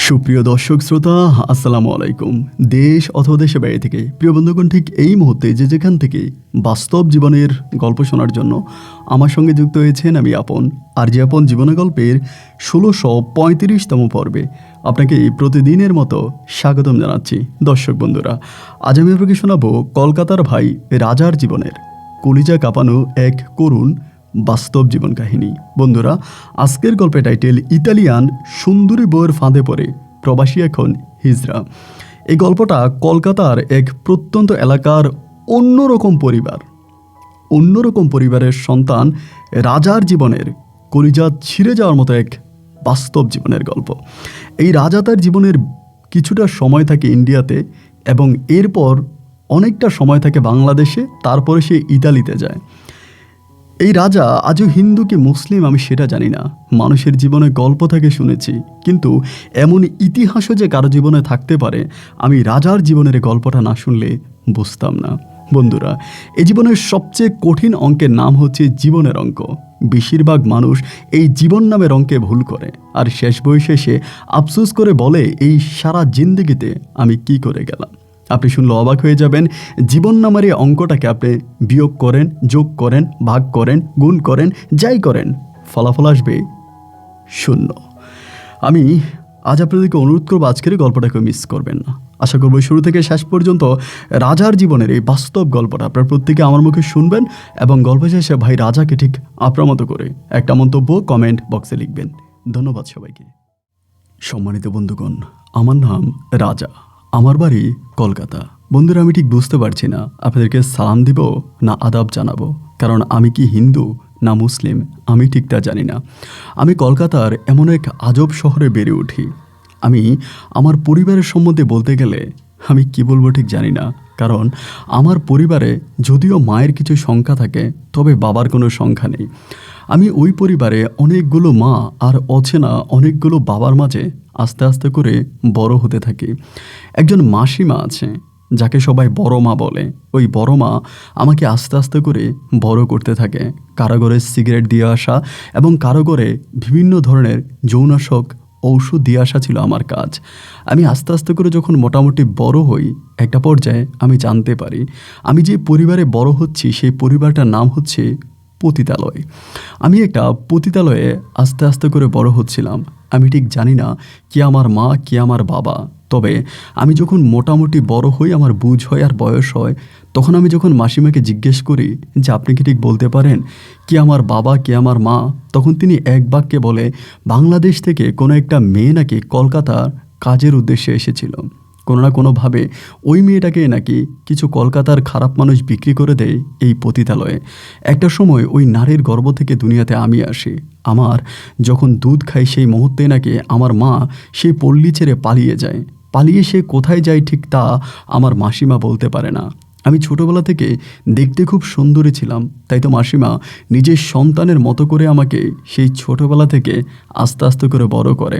সুপ্রিয় দর্শক শ্রোতা, আসসালামু আলাইকুম। দেশ অথবা দেশে বাইরে থেকে প্রিয় বন্ধুগণ, ঠিক এই মুহূর্তে যেখান থেকে বাস্তব জীবনের গল্প শোনার জন্য আমার সঙ্গে যুক্ত হয়েছেন আমি আপন। আর যে আপন জীবনে গল্পের ১৬৩৫তম পর্বে আপনাকে প্রতিদিনের মতো স্বাগতম জানাচ্ছি। দর্শক বন্ধুরা, আজ আমি আপনাকে শোনাবো কলকাতার ভাই রাজার জীবনের কলিজা কাঁপানো এক করুণ বাস্তব জীবন কাহিনী। বন্ধুরা, আজকের গল্পের টাইটেল ইতালিয়ান সুন্দরী বউয়ের ফাঁদে পড়ে প্রবাসী এখন হিজরা। এই গল্পটা কলকাতার এক প্রত্যন্ত এলাকার অন্যরকম পরিবারের সন্তান রাজার জীবনের কলিজা ছিঁড়ে যাওয়ার মতো এক বাস্তব জীবনের গল্প। এই রাজা তার জীবনের কিছুটা সময় থাকে ইন্ডিয়াতে এবং এরপর অনেকটা সময় থাকে বাংলাদেশে, তারপরে সে ইতালিতে যায়। এই রাজা আজও হিন্দু কি মুসলিম আমি সেটা জানি না, মানুষের জীবনে গল্প থেকে শুনেছি, কিন্তু এমন ইতিহাসও যে কারো জীবনে থাকতে পারে আমি রাজার জীবনের গল্পটা না শুনলে বুঝতাম না। বন্ধুরা, এই জীবনের সবচেয়ে কঠিন অঙ্কের নাম হচ্ছে জীবনের অঙ্ক। বেশিরভাগ মানুষ এই জীবন নামের অঙ্কে ভুল করে আর শেষ বয়সে সে আফসোস করে বলে এই সারা জিন্দেগিতে আমি কি করে গেলাম। আপনি শুনলে অবাক হয়ে যাবেন, জীবন নামের এই অঙ্কটাকে আপনি বিয়োগ করেন, যোগ করেন, ভাগ করেন, গুণ করেন, যাই করেন, ফলাফল আসবে শূন্য। আমি আজ আপনাদেরকে অনুরোধ করবো আজকের গল্পটাকে মিস করবেন না। আশা করবো শুরু থেকে শেষ পর্যন্ত রাজার জীবনের এই বাস্তব গল্পটা আপনার প্রত্যেকে আমার মুখে শুনবেন এবং গল্প শেষে ভাই রাজাকে ঠিক আপনার মতো করে একটা মন্তব্য কমেন্ট বক্সে লিখবেন। ধন্যবাদ সবাইকে। সম্মানিত বন্ধুগণ, আমার নাম রাজা, আমার বাড়ি কলকাতা। বন্ধুরা, আমি ঠিক বুঝতে পারছি না আপনাদেরকে সালাম দিব না আদাব জানাবো, কারণ আমি কি হিন্দু না মুসলিম আমি ঠিক তা জানি না। আমি কলকাতার এমন এক আজব শহরে বেড়ে উঠি। আমি আমার পরিবারের সম্বন্ধে বলতে গেলে আমি কি বলবো ঠিক জানি না, কারণ আমার পরিবারে যদিও মায়ের কিছু সংখ্যা থাকে তবে বাবার কোনো সংখ্যা নেই। আমি ওই পরিবারে অনেকগুলো মা আর অচেনা অনেকগুলো বাবার মাঝে আস্তে আস্তে করে বড় হতে থাকি। একজন মাসিমা আছে যাকে সবাই বড় মা বলে। ওই বড় মা আমাকে আস্তে আস্তে করে বড় করতে থাকে। কারাগারে সিগারেট দিয়ে আসা এবং কারাগারে বিভিন্ন ধরনের যৌনাশক ঔষধ দিয়ে আসা ছিল আমার কাজ। আমি আস্তে আস্তে করে যখন মোটামুটি বড় হই, একটা পর্যায়ে আমি জানতে পারি আমি যে পরিবারে বড় হচ্ছি সেই পরিবারটার নাম হচ্ছে পতিতালয়। আমি একটা পতিতালয়ে আস্তে আস্তে করে বড় হচ্ছিলাম। আমি ঠিক জানি না কি আমার মা কি আমার বাবা, তবে আমি যখন মোটামুটি বড় হই, আমার বুঝ হয় আর বয়স হয়, তখন আমি যখন মাসিমাকে জিজ্ঞেস করি যে আপনি কি ঠিক বলতে পারেন কি আমার বাবা কি আমার মা, তখন তিনি এক বাক্যে বলে বাংলাদেশ থেকে কোনো একটা মেয়ে নাকি কলকাতার কাজের উদ্দেশ্যে এসেছিল। কোনো না কোনোভাবে ওই মেয়েটাকে নাকি কিছু কলকাতার খারাপ মানুষ বিক্রি করে দেয় এই পতিতালয়ে। একটা সময় ওই নারীর গর্ভ থেকে দুনিয়াতে আমি আসি। আমার যখন দুধ খাই সেই মুহূর্তে নাকি আমার মা সেই পল্লী ছেড়ে পালিয়ে যায়। পালিয়ে সে কোথায় যায় ঠিক তা আমার মাসিমা বলতে পারে না। আমি ছোটোবেলা থেকে দেখতে খুব সুন্দরী ছিলাম, তাই তো মাসিমা নিজের সন্তানের মতো করে আমাকে সেই ছোটোবেলা থেকে আস্তে আস্তে করে বড় করে।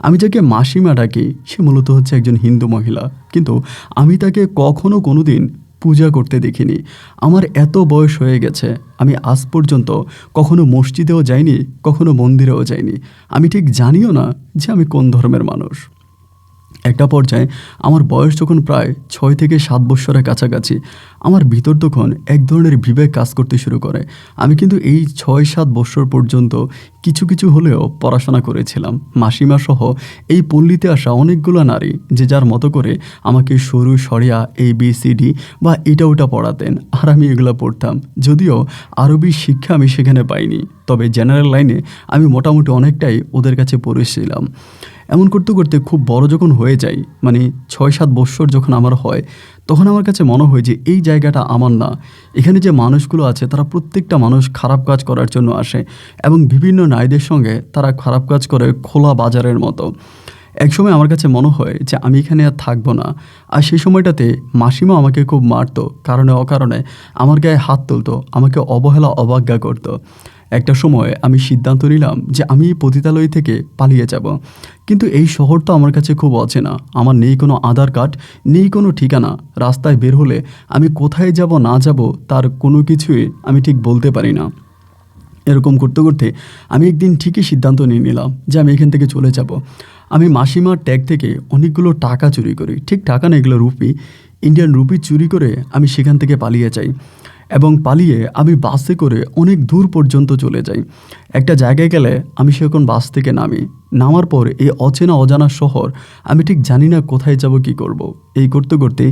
আমি যাকে মাসিমা ডাকি সে মূলত হচ্ছে একজন হিন্দু মহিলা, কিন্তু আমি তাকে কখনো কোনো দিন পূজা করতে দেখিনি। আমার এত বয়স হয়ে গেছে, আমি আজ পর্যন্ত কখনো মসজিদেও যাইনি, কখনো মন্দিরেও যাইনি। আমি ঠিক জানিও না যে আমি কোন ধর্মের মানুষ। একটা পর্যায়ে আমার বয়স যখন প্রায় 6 থেকে 7 বছরের কাছাকাছি, আমার ভিতর তখন এক ধরনের বিবেক কাজ করতে শুরু করে। আমি কিন্তু এই 6-7 বছর পর্যন্ত কিছু কিছু হলেও পড়াশোনা করেছিলাম। মাসিমা সহ এই পল্লীতে আসা অনেকগুলো নারী যে যার মতো করে আমাকে সরু সরিয়া ABCD বা এটা ওটা পড়াতেন, আর আমি এগুলো পড়তাম। যদিও আরবি শিক্ষা আমি সেখানে পাইনি, তবে জেনারেল লাইনে আমি মোটামুটি অনেকটাই ওদের কাছে পড়েছিলাম। এমন করতে করতে খুব বড় যখন হয়ে যাই, মানে 6-7 বছর যখন আমার হয়, তখন আমার কাছে মনে হয় যে এই জায়গাটা আমার না। এখানে যে মানুষগুলো আছে তারা প্রত্যেকটা মানুষ খারাপ কাজ করার জন্য আসে এবং বিভিন্ন নারীদের সঙ্গে তারা খারাপ কাজ করে খোলা বাজারের মতো। একসময় আমার কাছে মনে হয় যে আমি এখানে আর থাকবো না। আর সেই সময়টাতে মাসিমা আমাকে খুব মারতো, কারণে অকারণে আমার গায়ে হাত তুলতো, আমাকে অবহেলা অবজ্ঞা করতো। একটা সময় আমি সিদ্ধান্ত নিলাম যে আমি এই পতিতালয় থেকে পালিয়ে যাব। কিন্তু এই শহরটা আমার কাছে খুব অচেনা। আমার নেই কোনো আধার কার্ড, নেই কোনো ঠিকানা। রাস্তায় বের হলে আমি কোথায় যাব না যাব তার কোনো কিছুই আমি ঠিক বলতে পারি না। এরকম করতে করতে আমি একদিন ঠিকই সিদ্ধান্ত নিয়ে নিলাম যে আমি এখান থেকে চলে যাব। আমি মাসিমার ট্যাগ থেকে অনেকগুলো টাকা চুরি করি, ঠিক টাকা না, এগুলো রুপি, ইন্ডিয়ান রুপি চুরি করে আমি সেখান থেকে পালিয়ে যাই এবং পালিয়ে আমি বাসে করে অনেক দূর পর্যন্ত চলে যাই। একটা জায়গায় গেলে আমি সেরকম বাস থেকে নামি, নামার পর এই অচেনা অজানা শহর, আমি ঠিক জানি না কোথায় যাব, কি করব। এই করতে করতে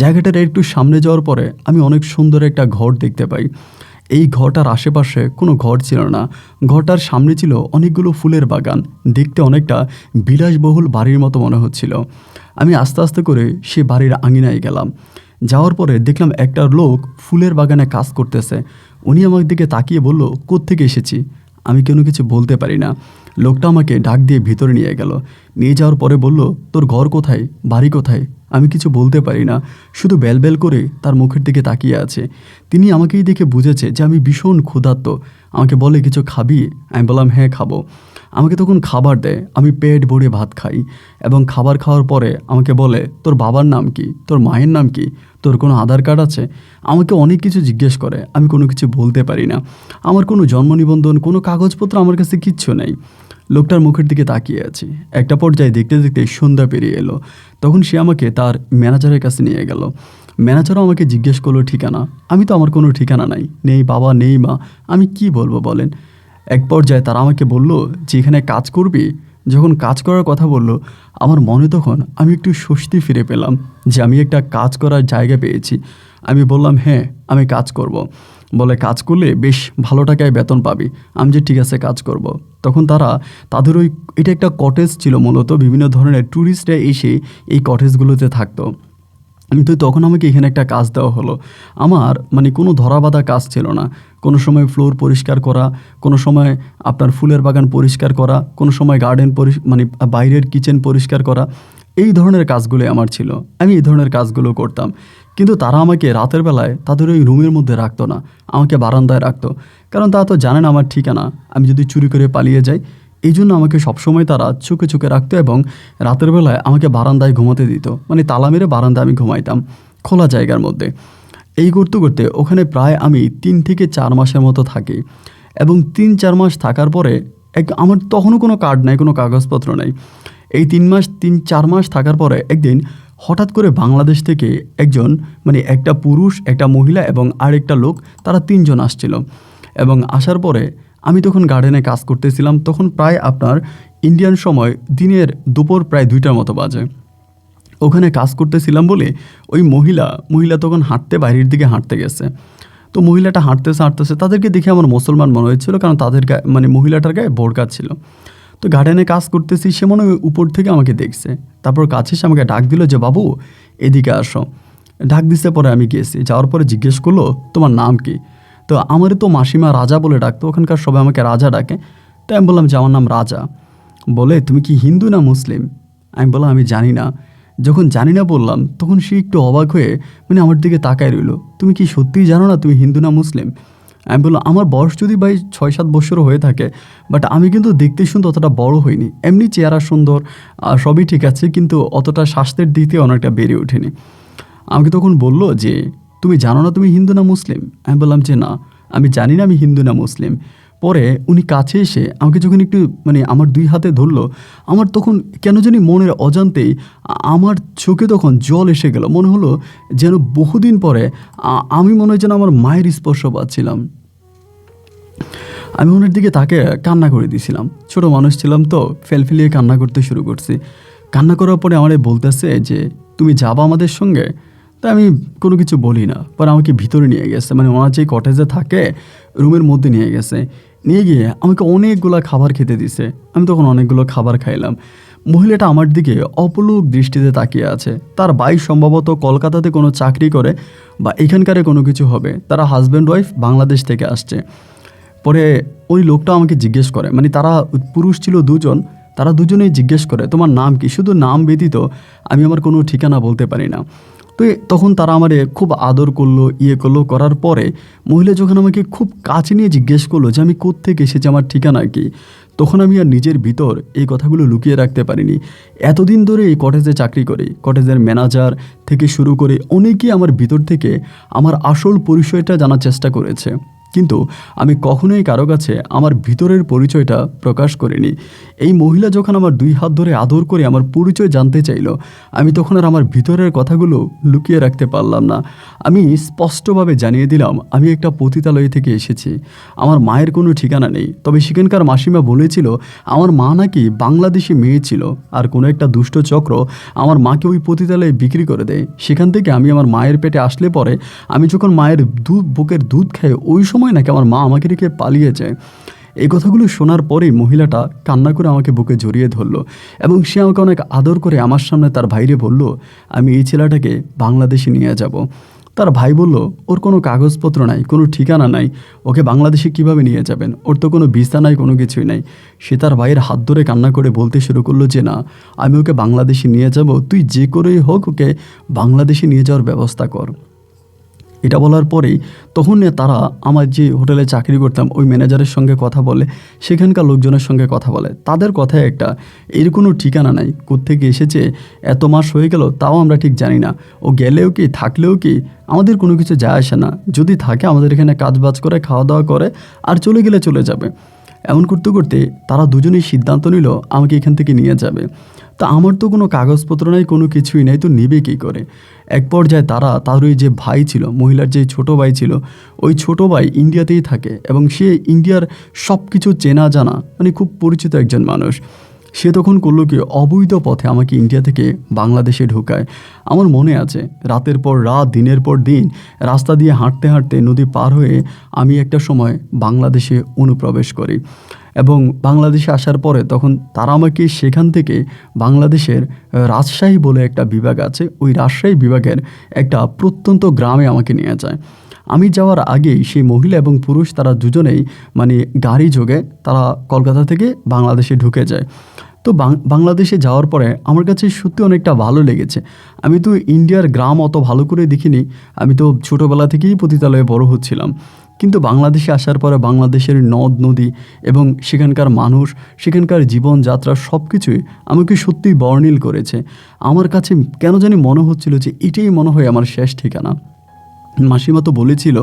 জায়গাটার একটু সামনে যাওয়ার পরে আমি অনেক সুন্দর একটা ঘর দেখতে পাই। এই ঘরটার আশেপাশে কোনো ঘর ছিল না, ঘরটার সামনে ছিল অনেকগুলো ফুলের বাগান, দেখতে অনেকটা বিলাসবহুল বাড়ির মতো মনে হচ্ছিল। আমি আস্তে আস্তে করে সে বাড়ির আঙিনায় গেলাম। যাওয়ার পরে দেখলাম একটা লোক ফুলের বাগানে কাজ করতেছে। উনি আমার দিকে তাকিয়ে বলল, কোত্থেকে এসেছি। আমি কোনো কিছু বলতে পারি না। লোকটা আমাকে ডাক দিয়ে ভিতরে নিয়ে গেল। নিয়ে যাওয়ার পরে বলল, তোর ঘর কোথায়, বাড়ি কোথায়। আমি কিছু বলতে পারি না, শুধু বেল করে তার মুখের দিকে তাকিয়ে আছে। তিনি আমাকেই দেখে বুঝেছে যে আমি ভীষণ ক্ষুধার্ত। আমাকে বলে, কিছু খাবি। আমি বললাম, হ্যাঁ খাবো। আমাকে তখন খাবার দেয়, আমি পেট ভরে ভাত খাই এবং খাবার খাওয়ার পরে আমাকে বলে, তোর বাবার নাম কি, তোর মায়ের নাম কি, তোর কোনো আধার কার্ড আছে। আমাকে অনেক কিছু জিজ্ঞেস করে, আমি কোনো কিছু বলতে পারি না। আমার কোনো জন্ম নিবন্ধন, কোনো কাগজপত্র আমার কাছে কিচ্ছু নেই। লোকটার মুখের দিকে তাকিয়ে আছি। একটা পর্যায়ে দেখতে দেখতে সন্ধ্যা পেরিয়ে এলো। তখন সে আমাকে তার ম্যানেজারের কাছে নিয়ে গেল। ম্যানেজারও আমাকে জিজ্ঞেস করলো ঠিকানা। আমি তো আমার কোনো ঠিকানা নাই, নেই বাবা নেই মা, আমি কি বলবো বলেন। এক পর্যায়ে তারা আমাকে বলল যে এখানে কাজ করবি। যখন কাজ করার কথা বলল, আমার মনে তখন আমি একটু স্বস্তি ফিরে পেলাম যে আমি একটা কাজ করার জায়গা পেয়েছি। আমি বললাম, হ্যাঁ আমি কাজ করব। বলে, কাজ করলে বেশ ভালো টাকায় বেতন পাবি। আমি যে ঠিক আছে কাজ করব। তখন তাদের এটা একটা কটেজ ছিল, মূলত বিভিন্ন ধরনের ট্যুরিস্টরা এসে এই কটেজগুলোতে থাকতো। কিন্তু তখন আমাকে এখানে একটা কাজ দেওয়া হলো। আমার কোনো ধরাবাঁধা কাজ ছিল না। কোনো সময় ফ্লোর পরিষ্কার করা, কোনো সময় আপনার ফুলের বাগান পরিষ্কার করা, কোনো সময় গার্ডেন বাইরের কিচেন পরিষ্কার করা, এই ধরনের কাজগুলো আমার ছিল। আমি এই ধরনের কাজগুলো করতাম। কিন্তু তারা আমাকে রাতের বেলায় তাদের ওই রুমের মধ্যে রাখতো না, আমাকে বারান্দায় রাখতো। কারণ তারা তো জানে না আমার ঠিকানা, আমি যদি চুরি করে পালিয়ে যাই। এই জন্য আমাকে সবসময় তারা চোখে চোখে রাখতো এবং রাতের বেলায় আমাকে বারান্দায় ঘুমাতে দিত। তালা মেরে বারান্দায় আমি ঘুমাইতাম খোলা জায়গার মধ্যে। এই করতে করতে ওখানে প্রায় আমি 3 থেকে 4 মাসের মতো থাকি এবং 3-4 মাস থাকার পরে আমার তখনও কোনো কার্ড নাই, কোনো কাগজপত্র নাই। এই 3-4 মাস থাকার পরে একদিন হঠাৎ করে বাংলাদেশ থেকে একজন একটা পুরুষ, একটা মহিলা এবং আরেকটা লোক, তারা 3 জন আসছিল। এবং আসার পরে আমি তখন গার্ডেনে কাজ করতেছিলাম। তখন প্রায় আপনার ইন্ডিয়ান সময় দিনের দুপুর প্রায় 2টার মতো বাজে। ওখানে কাজ করতেছিলাম বলে ওই মহিলা তখন বাইরের দিকে হাঁটতে গেছে। তো মহিলাটা হাঁটতেছে তাদেরকে দেখে আমার মুসলমান মনে হয়েছিল, কারণ তাদের গায়ে মহিলাটার গায়ে বোরকা ছিল। তো গার্ডেনে কাজ করতেছি, সে মনে হয় উপর থেকে আমাকে দেখছে। তারপর কাছে এসে আমাকে ডাক দিল যে, বাবু এদিকে আসো। ডাক দিতে পরে আমি গেছি। যাওয়ার পরে জিজ্ঞেস করলো, তোমার নাম কি। তো আমার তো মাসিমা রাজা বলে ডাকতো, ওখানকার সবাই আমাকে রাজা ডাকে। তাই আমি বললাম যে আমার নাম রাজা। বলে, তুমি কি হিন্দু না মুসলিম। আমি বললাম, আমি জানি না। যখন জানি না বললাম, তখন সে একটু অবাক হয়ে আমার দিকে তাকায় রইল। তুমি কি সত্যিই জানো না তুমি হিন্দু না মুসলিম। আমি বললাম, আমার বয়স যদি ভাই 6-7 বছরও হয়ে থাকে, বাট আমি কিন্তু দেখতে শুনতে অতটা বড় হইনি। এমনি চেহারা সুন্দর, সবই ঠিক আছে, কিন্তু অতটা স্বাস্থ্যের দিক থেকে অনেকটা বেড়ে ওঠেনি। আমাকে তখন বলল যে, তুমি জানো না তুমি হিন্দু না মুসলিম। আমি বললাম যে না, আমি জানি না আমি হিন্দু না মুসলিম। পরে উনি কাছে এসে আমাকে যখন একটু আমার 2 হাতে ধরলো, আমার তখন কেন জানি মনের অজান্তেই আমার চোখে তখন জল এসে গেল। মনে হলো যেন বহুদিন পরে আমি মনে হয় যেন আমার মায়ের স্পর্শ পাচ্ছিলাম। আমি ওনার দিকে তাকে কান্না করে দিয়েছিলাম। ছোট মানুষ ছিলাম তো, ফেলফেলিয়ে কান্না করতে শুরু করছি। কান্না করার পরে আমারে বলতেছে যে, তুমি যাবা আমাদের সঙ্গে। তা আমি কোনো কিছু বলি না। পরে আমাকে ভিতরে নিয়ে গেছে, ওনার যে কটেজে থাকে রুমের মধ্যে নিয়ে গেছে। নিয়ে গিয়ে আমাকে অনেকগুলো খাবার খেতে দিছে। আমি তখন অনেকগুলো খাবার খাইলাম। মহিলাটা আমার দিকে অপলক দৃষ্টিতে তাকিয়ে আছে। তার ভাই সম্ভবত কলকাতাতে কোনো চাকরি করে বা এখানকারে কোনো কিছু হবে। তারা হাজব্যান্ড ওয়াইফ বাংলাদেশ থেকে আসছে। পরে ওই লোকটা আমাকে জিজ্ঞেস করে, তারা পুরুষ ছিল 2 জন, তারা দুজনেই জিজ্ঞেস করে তোমার নাম কি। শুধু নাম ব্যতীত আমি আমার কোনো ঠিকানা বলতে পারি না। তো তখন তারা আমারে খুব আদর করলো, করার পরে মহিলা যখন আমাকে খুব কাছে নিয়ে জিজ্ঞেস করলো যে আমি কোত্থেকে এসেছি, আমার ঠিকানা কি, তখন আমি আর নিজের ভিতর এই কথাগুলো লুকিয়ে রাখতে পারিনি। এতদিন ধরে এই কটেজে চাকরি করি, কটেজের ম্যানেজার থেকে শুরু করে অনেকেই আমার ভিতর থেকে আমার আসল পরিচয়টা জানার চেষ্টা করেছে। কিন্তু আমি কখনোই কারো কাছে আমার ভিতরের পরিচয়টা প্রকাশ করিনি। এই মহিলা যখন আমার 2 হাত ধরে আদর করে আমার পরিচয় জানতে চাইল, আমি তখন আর আমার ভিতরের কথাগুলো লুকিয়ে রাখতে পারলাম না। আমি স্পষ্টভাবে জানিয়ে দিলাম, আমি একটা পতিতালয় থেকে এসেছি। আমার মায়ের কোনো ঠিকানা নেই। তবে সেখানকার মাসিমা বলেছিল আমার মা নাকি বাংলাদেশি মেয়ে ছিল, আর কোনো একটা দুষ্ট চক্র আমার মাকে ওই পতিতালয়ে বিক্রি করে দেয়। সেখান থেকে আমি আমার মায়ের পেটে আসলে পরে আমি যখন মায়ের বুকের দুধ খাই, ওই সময় নাকি আমার মা আমাকে রেখে পালিয়ে যায়। এই কথাগুলো শোনার পরেই মহিলাটা কান্না করে আমাকে বুকে জড়িয়ে ধরলো এবং সে আমাকে অনেক আদর করে আমার সামনে তার ভাইরে বলল, আমি এই ছেলেটাকে বাংলাদেশে নিয়ে যাব। তার ভাই বলল, ওর কোনো কাগজপত্র নাই, কোনো ঠিকানা নাই, ওকে বাংলাদেশে কিভাবে নিয়ে যাবেন? ওর তো কোনো ভিসা নাই, কোনো কিছুই নাই। সে তার ভাইয়ের হাত ধরে কান্না করে বলতে শুরু করলো যে না, আমি ওকে বাংলাদেশে নিয়ে যাব, তুই যে করেই হোক ওকে বাংলাদেশে নিয়ে যাওয়ার ব্যবস্থা কর। এটা বলার পরেই তখন তারা আমার যে হোটেলে চাকরি করতাম ওই ম্যানেজারের সঙ্গে কথা বলে, সেখানকার লোকজনের সঙ্গে কথা বলে। তাদের কথায় একটা, এর কোনো ঠিকানা নাই, কোত্থেকে এসেছে, এত মাস হয়ে গেল তাও আমরা ঠিক জানি না, ও গেলেও কি থাকলেও কি আমাদের কোনো কিছু যায় আসে না, যদি থাকে আমাদের এখানে কাজবাজ করে খাওয়া দাওয়া করে আর চলে গেলে চলে যাবে। এমন করতে করতে তারা দুজনেই সিদ্ধান্ত নিল আমাকে এখান থেকে নিয়ে যাবে। তা আমার তো কোনো কাগজপত্র নাই, কোনো কিছুই নাই, তো নেবে কী করে? এক পর্যায়ে তার ওই যে ভাই ছিল, মহিলার যে ছোট ভাই ছিল, ওই ছোট ভাই ইন্ডিয়াতেই থাকে এবং সে ইন্ডিয়ার সব কিছু চেনা জানা, মানে খুব পরিচিত একজন মানুষ। সে তখন করলো কি, অবৈধ পথে আমাকে ইন্ডিয়া থেকে বাংলাদেশে ঢোকায়। আমার মনে আছে, রাতের পর রাত, দিনের পর দিন রাস্তা দিয়ে হাঁটতে হাঁটতে নদী পার হয়ে আমি একটা সময় বাংলাদেশে অনুপ্রবেশ করি এবং বাংলাদেশে আসার পরে তখন তারা আমাকে সেখান থেকে বাংলাদেশের রাজশাহী বলে একটা বিভাগ আছে, ওই রাজশাহী বিভাগের একটা প্রত্যন্ত গ্রামে আমাকে নিয়ে যায়। আমি যাওয়ার আগেই সেই মহিলা এবং পুরুষ তারা দুজনেই মানে গাড়ি যোগে তারা কলকাতা থেকে বাংলাদেশে ঢুকে যায়। তো বাংলাদেশে যাওয়ার পরে আমার কাছে সত্যি অনেকটা ভালো লেগেছে। আমি তো ইন্ডিয়ার গ্রাম অত ভালো করে দেখিনি, আমি তো ছোটোবেলা থেকেই পতিতালয়ে বড় হচ্ছিলাম। কিন্তু বাংলাদেশে আসার পরে বাংলাদেশের নদ নদী এবং সেখানকার মানুষ, সেখানকার জীবনযাত্রা সব কিছুই আমাকে সত্যিই বর্ণিল করেছে। আমার কাছে কেন জানি মনে হচ্ছিল যে এটাই মনে হয় আমার শেষ ঠিকানা। মাসিমা তো বলেছিল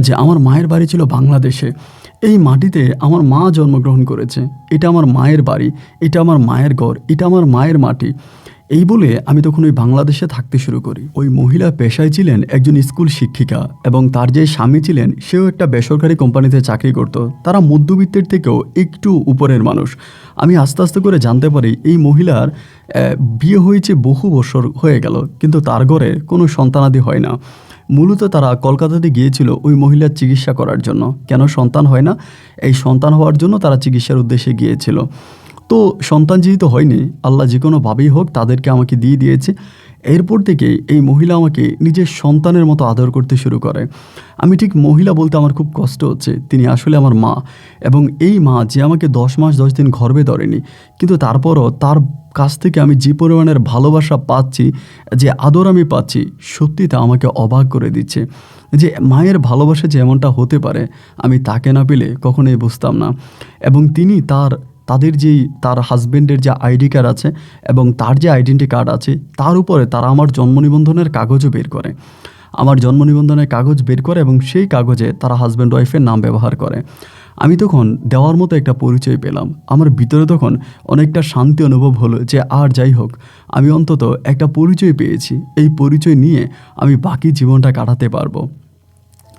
যে আমার মায়ের বাড়ি ছিল বাংলাদেশে, এই মাটিতে আমার মা জন্মগ্রহণ করেছে, এটা আমার মায়ের বাড়ি, এটা আমার মায়ের ঘর, এটা আমার মায়ের মাটি। এই বলে আমি তখন ওই বাংলাদেশে থাকতে শুরু করি। ওই মহিলা পেশায় ছিলেন একজন স্কুল শিক্ষিকা এবং তার যে স্বামী ছিলেন সেও একটা বেসরকারি কোম্পানিতে চাকরি করত। তারা মধ্যবিত্তের থেকেও একটু উপরের মানুষ। আমি আস্তে আস্তে করে জানতে পারি এই মহিলার বিয়ে হয়েছে বহু বছর হয়ে গেল, কিন্তু তার ঘরে কোনো সন্তানাদি হয় না। মূলত তারা কলকাতাতে গিয়েছিল ওই মহিলার চিকিৎসা করার জন্য। কেন সন্তান হয় না, এই সন্তান হওয়ার জন্য তারা চিকিৎসার উদ্দেশ্যে গিয়েছিল। তো সন্তান যেহেতু হয়নি, আল্লাহ যে কোনোভাবেই হোক তাদেরকে আমাকে দিয়ে দিয়েছে। এরপর থেকে এই মহিলা আমাকে নিজের সন্তানের মতো আদর করতে শুরু করে। আমি ঠিক মহিলা বলতে আমার খুব কষ্ট হচ্ছে, তিনি আসলে আমার মা। এবং এই মা যে আমাকে 10 মাস 10 দিন গর্ভে ধরেনি, কিন্তু তারপরও তার কাছ থেকে আমি যে পরিমাণের ভালোবাসা পাচ্ছি, যে আদর আমি পাচ্ছি, সত্যি তা আমাকে অবাক করে দিচ্ছে। যে মায়ের ভালোবাসা যে এমনটা হতে পারে আমি তাকে না পেলে কখনোই বুঝতাম না। এবং তিনি তাদের যেই তার হাজব্যান্ডের যে আইডি কার্ড আছে এবং তার যে আইডেন্টি কার্ড আছে, তার উপরে তারা আমার জন্ম নিবন্ধনের কাগজও বের করে, আমার জন্ম নিবন্ধনের কাগজ বের করে এবং সেই কাগজে তারা হাজব্যান্ড ওয়াইফের নাম ব্যবহার করে। আমি তখন দেওয়ার মতো একটা পরিচয় পেলাম। আমার ভিতরে তখন অনেকটা শান্তি অনুভব হলো যে আর যাই হোক, আমি অন্তত একটা পরিচয় পেয়েছি, এই পরিচয় নিয়ে আমি বাকি জীবনটা কাটাতে পারবো।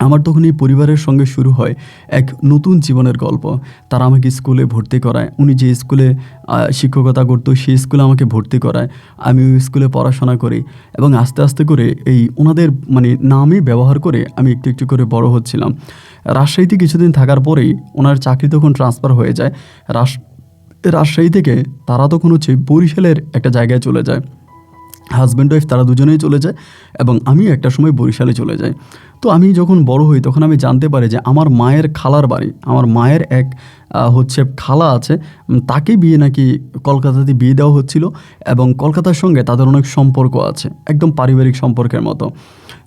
আমার তখন এই পরিবারের সঙ্গে শুরু হয় এক নতুন জীবনের গল্প। তারা আমাকে স্কুলে ভর্তি করায়, উনি যে স্কুলে শিক্ষকতা করতো সেই স্কুলে আমাকে ভর্তি করায়। আমি ওই স্কুলে পড়াশোনা করি এবং আস্তে আস্তে করে এই ওনাদের মানে নামই ব্যবহার করে আমি একটু একটু করে বড় হচ্ছিলাম। রাজশাহীতে কিছুদিন থাকার পরেই ওনার চাকরি তখন ট্রান্সফার হয়ে যায়। রাজশাহী থেকে তারা তখন হচ্ছে বরিশালের একটা জায়গায় চলে যায়। হাজব্যান্ড ওয়াইফ তারা দুজনেই চলে যায় এবং আমি একটা সময় বরিশালে চলে যাই। তো আমি যখন বড় হই তখন আমি জানতে পারি যে আমার মায়ের খালার বাড়ি, আমার মায়ের এক হচ্ছে খালা আছে, তাকে বিয়ে নাকি কলকাতাতে বিয়ে দেওয়া হচ্ছিল এবং কলকাতার সঙ্গে তাদের অনেক সম্পর্ক আছে, একদম পারিবারিক সম্পর্কের মতো।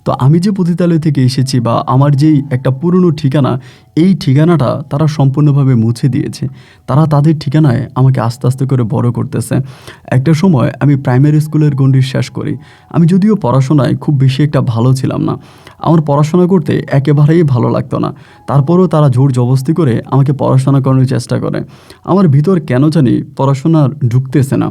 তো আমি যে পতিতালয় থেকে এসেছি বা আমার যেই একটা পুরনো ঠিকানা, এই ঠিকানাটা তারা সম্পূর্ণভাবে মুছে দিয়েছে। তারা তাদের ঠিকানায় আমাকে আস্তে আস্তে করে বড় করতেছে। একটা সময় আমি প্রাইমারি স্কুলের গণ্ডি শেষ করি। আমি যদিও পড়াশোনায় খুব বেশি একটা ভালো ছিলাম না, আমার পড়াশোনা করতে একেবারেই ভালো লাগতো না। তারপরেও তারা জোর জবরদস্তি করে আমাকে পড়াশোনা করানোর চেষ্টা করে। আমার ভিতর কেন জানি পড়াশোনা ঢুকতেছে না।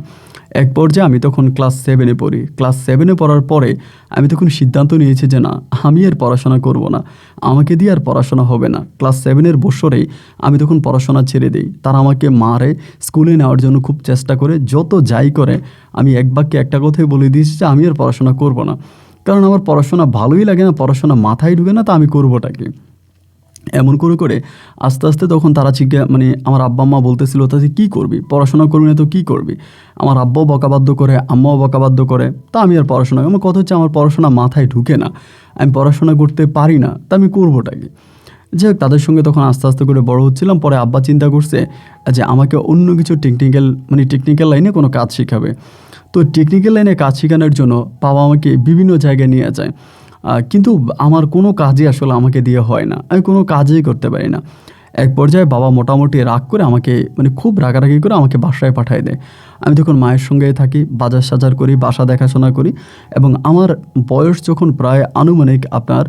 এক পর্যায়ে আমি তখন ক্লাস 7-এ পড়ি। ক্লাস 7-এ পড়ার পরে আমি তখন সিদ্ধান্ত নিয়েছি যে না, আমি আর পড়াশোনা করব না, আমাকে দিয়ে আর পড়াশোনা হবে না। ক্লাস 7-এর বছরেই আমি তখন পড়াশোনা ছেড়ে দিই। তারা আমাকে মারে, স্কুলে নেওয়ার জন্য খুব চেষ্টা করে, যত যাই করে আমি এক বাক্যে একটা কথাই বলে দিয়েছি যে আমি আর পড়াশোনা করব না। কারণ আমার পড়াশোনা ভালোই লাগে না, পড়াশোনা মাথায় ঢুকে না, তা আমি করবোটা কি? এমন করে করে আস্তে আস্তে তখন তারা মানে আমার আব্বা আম্মা বলতেছিল, তাতে কী করবি, পড়াশোনা করবি না তো কী করবি? আমার আব্বাও বকাবাধ্য করে, আম্মাও বকাবাধ্য করে। তা আমি আর পড়াশোনা, আমার কথা হচ্ছে আমার পড়াশোনা মাথায় ঢুকে না, আমি পড়াশোনা করতে পারি না, তা আমি করবোটা কি? যাই হোক, তাদের সঙ্গে তখন আস্তে আস্তে করে বড় হচ্ছিলাম। পরে আব্বা চিন্তা করছে যে আমাকে অন্য কিছু টেকনিক্যাল লাইনে কোনো কাজ শেখাবে। তো টেকনিক্যাল লাইনে কাজ শেখানোর জন্য বাবা আমাকে বিভিন্ন জায়গায় নিয়ে যায়। কিন্তু আমার কোনো কাজই আসলে আমাকে দিয়ে হয় না, আমি কোনো কাজই করতে পারি না। এক পর্যায়ে বাবা মোটামুটি রাগ করে আমাকে, মানে খুব রাগারাগি করে আমাকে বাসায় পাঠিয়ে দেয়। আমি তখন মায়ের সঙ্গে থাকি, বাজার সাজার করি, বাসা দেখাশোনা করি। এবং আমার বয়স যখন প্রায় আনুমানিক আপনার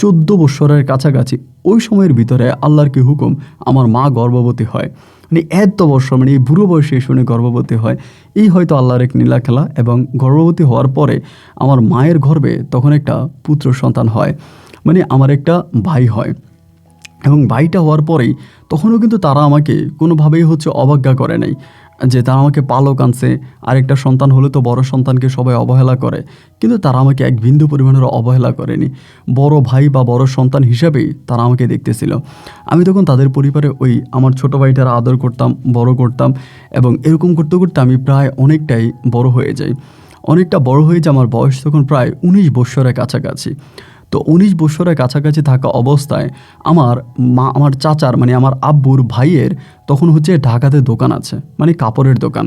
14 বছরের কাছাকাছি, ওই সময়ের ভিতরে আল্লাহর কি হুকুম, আমার মা গর্ভবতী হয়। মানে এত বছর, মানে এই বুড়ো বয়সে শুনে গর্ভবতী হয়, এই হয়তো আল্লাহর এক নীলা খেলা। এবং গর্ভবতী হওয়ার পরে আমার মায়ের গর্ভে তখন একটা পুত্র সন্তান হয়, মানে আমার একটা ভাই হয়। এবং ভাইটা হওয়ার পরেই তখনও কিন্তু তারা আমাকে কোনোভাবেই অবজ্ঞা করে নাই, যে তারা আমাকে পালক আনছে। আরেকটা সন্তান হলে তো বড় সন্তানকে সবাই অবহেলা করে, কিন্তু তারা আমাকে এক বিন্দু পরিমাণের অবহেলা করেনি। বড় ভাই বা বড় সন্তান হিসাবেই তারা আমাকে দেখতেছিল। আমি তখন তাদের পরিবারে ওই আমার ছোটো ভাইটার আদর করতাম, বড় করতাম। এবং এরকম করতে করতে আমি প্রায় অনেকটাই বড় হয়ে যাই। অনেকটা বড় হয়ে যায়, আমার বয়স তখন প্রায় 19 বছরের কাছাকাছি। তো 19 বছরের কাছাকাছি থাকা অবস্থায় আমার চাচার, মানে আমার আব্বুর ভাইয়ের তখন ঢাকাতে দোকান আছে, মানে কাপড়ের দোকান।